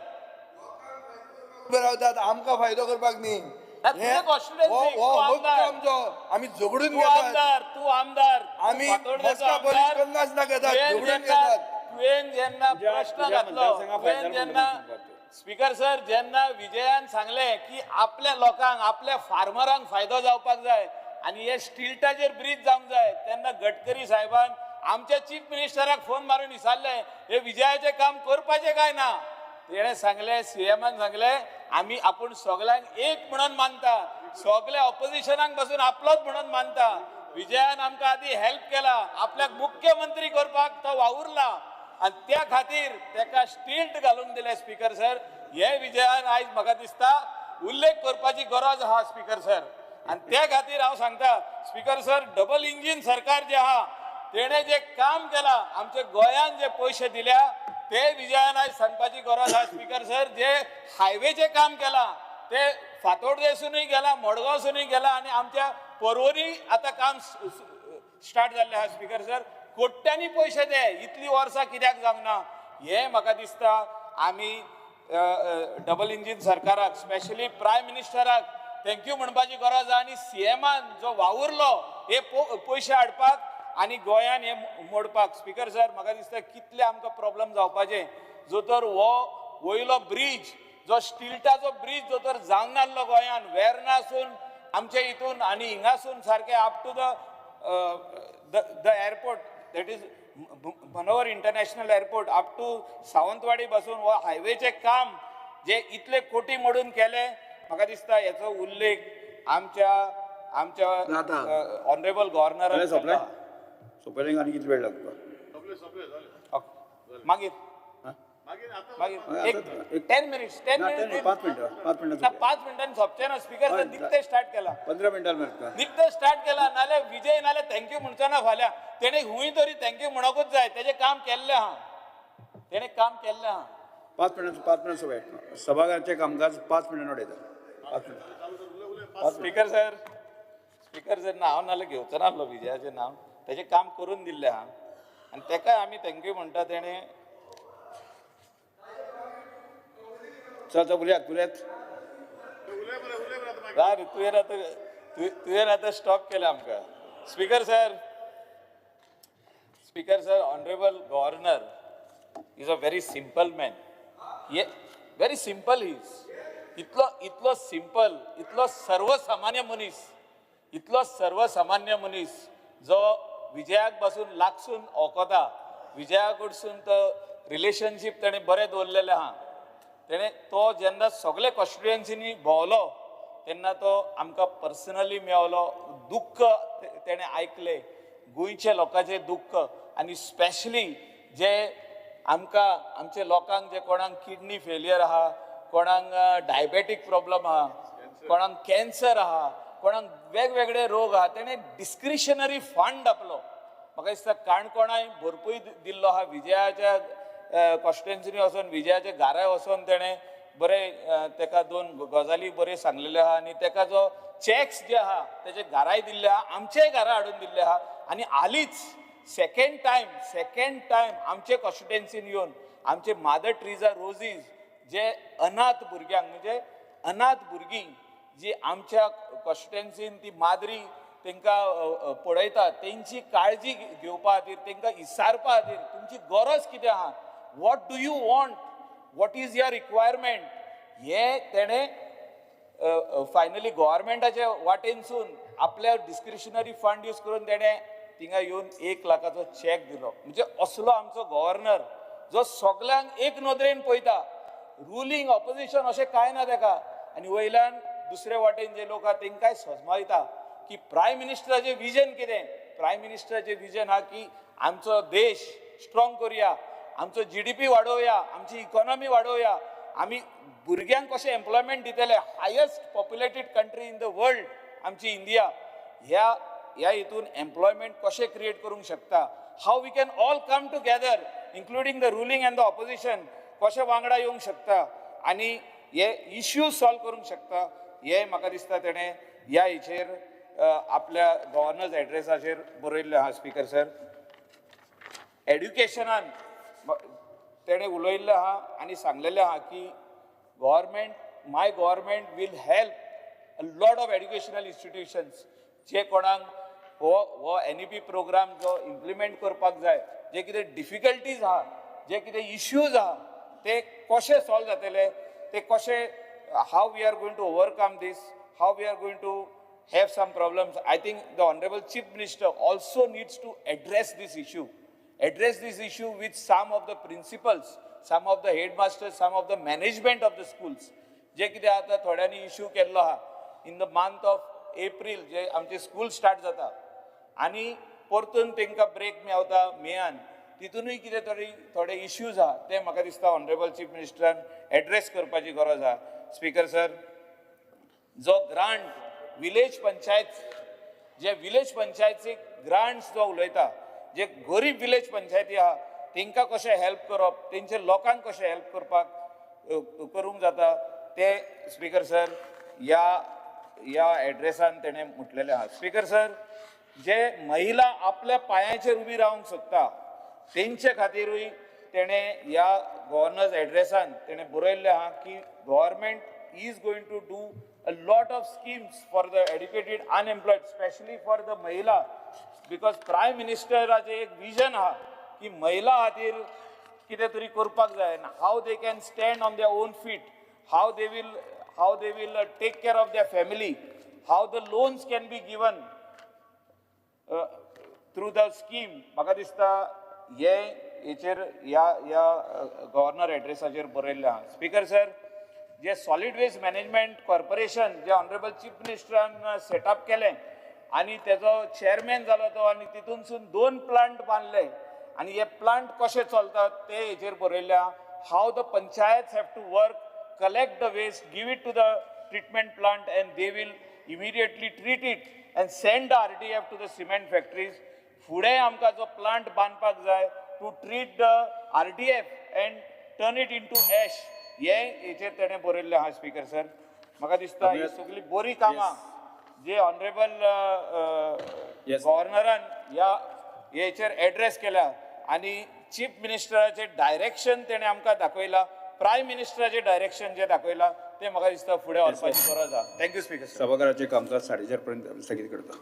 रावतात आमकां फायदो करपाक न्ही. आमी झगडून घेतात, तूं आमदार, आमी बसका पॉलिश करून नासता घेतात, झगडून घेतात. तुवें जेन्ना प्रश्न घातलो, जेन्ना स्पीकर सर जेन्ना विजयान सांगलें की आपल्या लोकांक, आपल्या फार्मरांक फायदो जावपाक जाय आनी हे स्टिल्टाचेर ब्रीज जावंक जाय, तेन्ना गडकरी साहेबान आमच्या चीफ मिनिस्टराक फोन मारून विचारलें हे विजयाचें काम करपाचें काय ना. तेणें सांगलें, CMान सांगलें आमी आपूण सगळ्यांक एक म्हणून मानता, सगळे ऑपोजिशनाक पासून आपलोच म्हणून मानता. विजयान आमकां आदी हेल्प केला, आपल्याक मुख्यमंत्री करपाक तो वावुरला आनी त्या खातीर तेका स्टिल्ट घालून दिले. स्पीकर सर, हे विजयान आयज म्हाका दिसता उल्लेख करपाची गरज आहा स्पीकर सर. आनी त्या खातीर हांव सांगता स्पीकर सर, डबल इंजिन सरकार जे आहा तेणे जे काम केला, आमच्या गोंयान जे पयशे दिल्या ते विजयान आयज सांगपाची गरज आहा. स्पीकर सर, जे हायवेचें काम केला ते फातोर्डेसूनय गेला, मडगांवसूनय गेला आनी आमच्या पर्वरी आतां काम स्टार्ट जाल्लें आहा. स्पीकर सर, कोट्यांनी पयशे ते इतलीं वर्सां कित्याक जावंक ना. हे म्हाका दिसता आमी डबल इंजिन सरकाराक, स्पेशली प्रायम मिनिस्टराक थँक्यू म्हणपाची गरज आहा. आनी CMान जो वावुरलो हे पयशे हाडपाक आनी गोंयान हे मोडपाक. स्पीकर सर, म्हाका दिसता कितले आमकां प्रॉब्लेम जावपाचे. जो तर हो वयलो ब्रीज, जो स्टिल्टाचो ब्रीज जो तर जावंक नासलो गोंयान, वेर्नासून आमचे हितून आनी हिंगासून सारकें up to the airport, that is Manohar international airport, up to Sawantwadi पासून हो हायवेचें काम जे इतले कोटी मोडून केले, म्हाका दिसता हेचो उल्लेख आमच्या ऑनरेबल गव्हर्नरान सोंपलें आनी कितलो वेळ लागता? मागीर 10 मिनिट्स 5 मिनिटांनी सोंपचें ना. स्पीकर सर, निकतें स्टार्ट केला, 15 मिनटां मेळटा. निकतें स्टार्ट केला. नाल्यार विजय नाल्यार थँक्यू म्हणचो ना फाल्यां. तेणे हुंय तरी थँक्यू म्हणोकूच जाय. तेजें काम केल्लें आहा, तेणें काम केल्लें आहा. 5 मिनटां सगळें सभागाराचें कामकाज 5 मिनटां उडयता. स्पीकर सर, हांव नाल्यार घेवचो नासलो विजयाचें नांव. तेजें काम करून दिल्लें आहा आनी तेकाय आमी थँक्यू म्हणटा. तेणें चल उलयात तुवें आतां स्टॉप केलें आमकां. Speaker sir, Speaker sir, Honorable Governor is a very simple man. Very simple he is. इतलो सिंपल, इतलो सर्वसामान्य मनीस जो विजयाक बसून लागसून ओकोता, विजया कडसून तो रिलेशनशीप तेणे बरें दवरलेलें आहा. तेणे तो जेन्ना सगळे कॉन्स्टिट्युएन्सीनी भोंवलो तेन्ना तो आमकां पर्सनली मेवलो, दुख्ख तेणे आयकले, गोंयच्या लोकांचें दुख्ख आनी स्पेशली जे आमकां आमच्या लोकांक जे कोणाक किडनी फेलियर आहा, कोणाक डायबेटीक प्रॉब्लम आहा, कोणाक कॅन्सर आहा, कोणाक वेगवेगळे रोग आहा, तेणे डिस्क्रिशनरी फंड आपलो म्हाका दिसता काणकोणाय भरपूर दिल्लो आहा. विजयाच्या कॉन्स्टिट्युएन्सीनी वचून विजयाच्या घराय वचून तेणे बरें तेका 2 गजाली बऱ्यो सांगलेल्यो आहा आनी तेका जो चॅक्स जे आहा तेजे घराय दिल्ले आहा, आमचेय घरा हाडून दिल्ले आहा. आनी हालींच सेकंड टायम आमचे कॉन्स्टिट्युएन्सीन येवन आमचे मादर ट्रिजा रोजीस जे अनाथ भुरग्यांक म्हणजे अनाथ भुरगीं जी आमच्या कॉन्स्टिट्युएन्सीन ती माद्री तांकां पळयता, तेंची काळजी घेवपा खातीर, तांकां इसारपा खातीर तुमची गरज कितें आहा, what do you want, what is your requirement, हे तेणे फायनली गव्हर्मेंटाच्या वाटेनसून आपल्या डिस्क्रिशनरी फंड यूज करून तेणे थिंगा येवन 1 लाखाचो चॅक दिलो. म्हणजे असलो आमचो गव्हर्नर जो सगळ्यांक एक नदरेन पळयता, रुलींग ऑपोजिशन अशें कांय ना तेका, आनी वयल्यान दुसरे वाटेन जे लोक आहा तेंकांय सजमायता की प्रायम मिनिस्टराचें विजन कितें. प्रायम मिनिस्टराचें विजन हा की आमचो देश स्ट्रॉंग करुया, आमचो GDP वाडोवया, आमची इकॉनॉमी वाडोवया, आमी भुरग्यांक कशें एम्प्लॉयमेंट दितले, highest populated country in the world आमची इंडिया, ह्या हितून एम्प्लॉयमेंट कशें क्रिएट करूंक शकता, how we can all come together including the ruling and the opposition, कशें वांगडा येवंक शकता आनी हे इश्यूज सॉल्व करूंक शकता. हे म्हाका दिसता तेणें ह्या हेचेर आपल्या गव्हर्नर्स एड्रेसाचेर बरयल्लें आहा. स्पीकर सर, एड्युकेशनान तेणें उलयल्लें आहा आनी सांगलेलें आहा की my government will help a lot of educational institutions जे कोणाक हो NEP प्रोग्राम जो इम्प्लिमेंट करपाक जाय, जे कितें डिफिकल्टीज आहा, जे कितें इश्यूज आहा ते कशें सॉल्व जातले, ते कशें, how we are going to overcome this, how we are going to have some problems. I think the Honorable Chief Minister also needs to address this issue with some of the principals, some of the headmasters, some of the management of the schools. जे कितें आता थोड्यांनी issue केल्लो आहा in the month of April जे आमचे school start जाता आनी परतून तांकां ब्रेक मेवता मेयान, तितूनय कितें थोडे इश्यूज आहा ते म्हाका दिसता ऑनरेबल चीफ मिनिस्टरान एड्रेस करपाची गरज आहा. स्पीकर सर, जो ग्रांट विलेज पंचायतीक ग्रांट्स जो उलयता, जे गरीब विलेज पंचायती आहा तांकां कशें हेल्प करप, तेंच्या लोकांक कशें हेल्प करपाक करूंक जाता ते स्पीकर सर ह्या एड्रेसान तेणें म्हटलेलें आहा. स्पीकर सर, जे महिला आपल्या पांयाचेर उबी रावंक सोदता तेंचे खातीरूय तेणें ह्या गव्हर्नर्स एड्रेसान तेणें बरयल्लें आहा की government is going to do a lot of schemes for the educated unemployed, especially for the mahila, because prime minister aje ek vision ha ki mahila hatir kite tari korpak jay, how they can stand on their own feet, how they will take care of their family, how the loans can be given through the scheme. Maka dista ye hecher ya governor address acher borelle ha. Speaker sir, जे solid waste management corporation जे honourable chief मिनिस्टरान setup केलें आनी तेजो chairman जालो तो आनी तितूनसून 2 plant बांदले आनी हे प्लांट कशे चलतात ते हेचेर बरयल्ले आहा. How the panchayat have to work, collect the waste, give it to the treatment plant and they will immediately treat it and send the RTF to the cement factories. फुडें आमकां जो प्लांट बांदपाक जाय to treat the RTF and turn it into ash, हे हेचेर तेणें बरयल्लें आहा. स्पीकर सर, म्हाका दिसता ही सगळी बरी कामां जे ऑनरेबल गव्हर्नरान ह्या हेचेर एड्रेस केल्या आनी चीफ मिनिस्टराचें डायरेक्शन तेणें आमकां दाखयलां, प्रायम मिनिस्टराचें डायरेक्शन जें दाखयलां तें म्हाका दिसता फुडें वचपाची गरज आहा. Thank you speaker. सभागृहाचे कामकाज 4:30 पर्यंत स्थगित करता.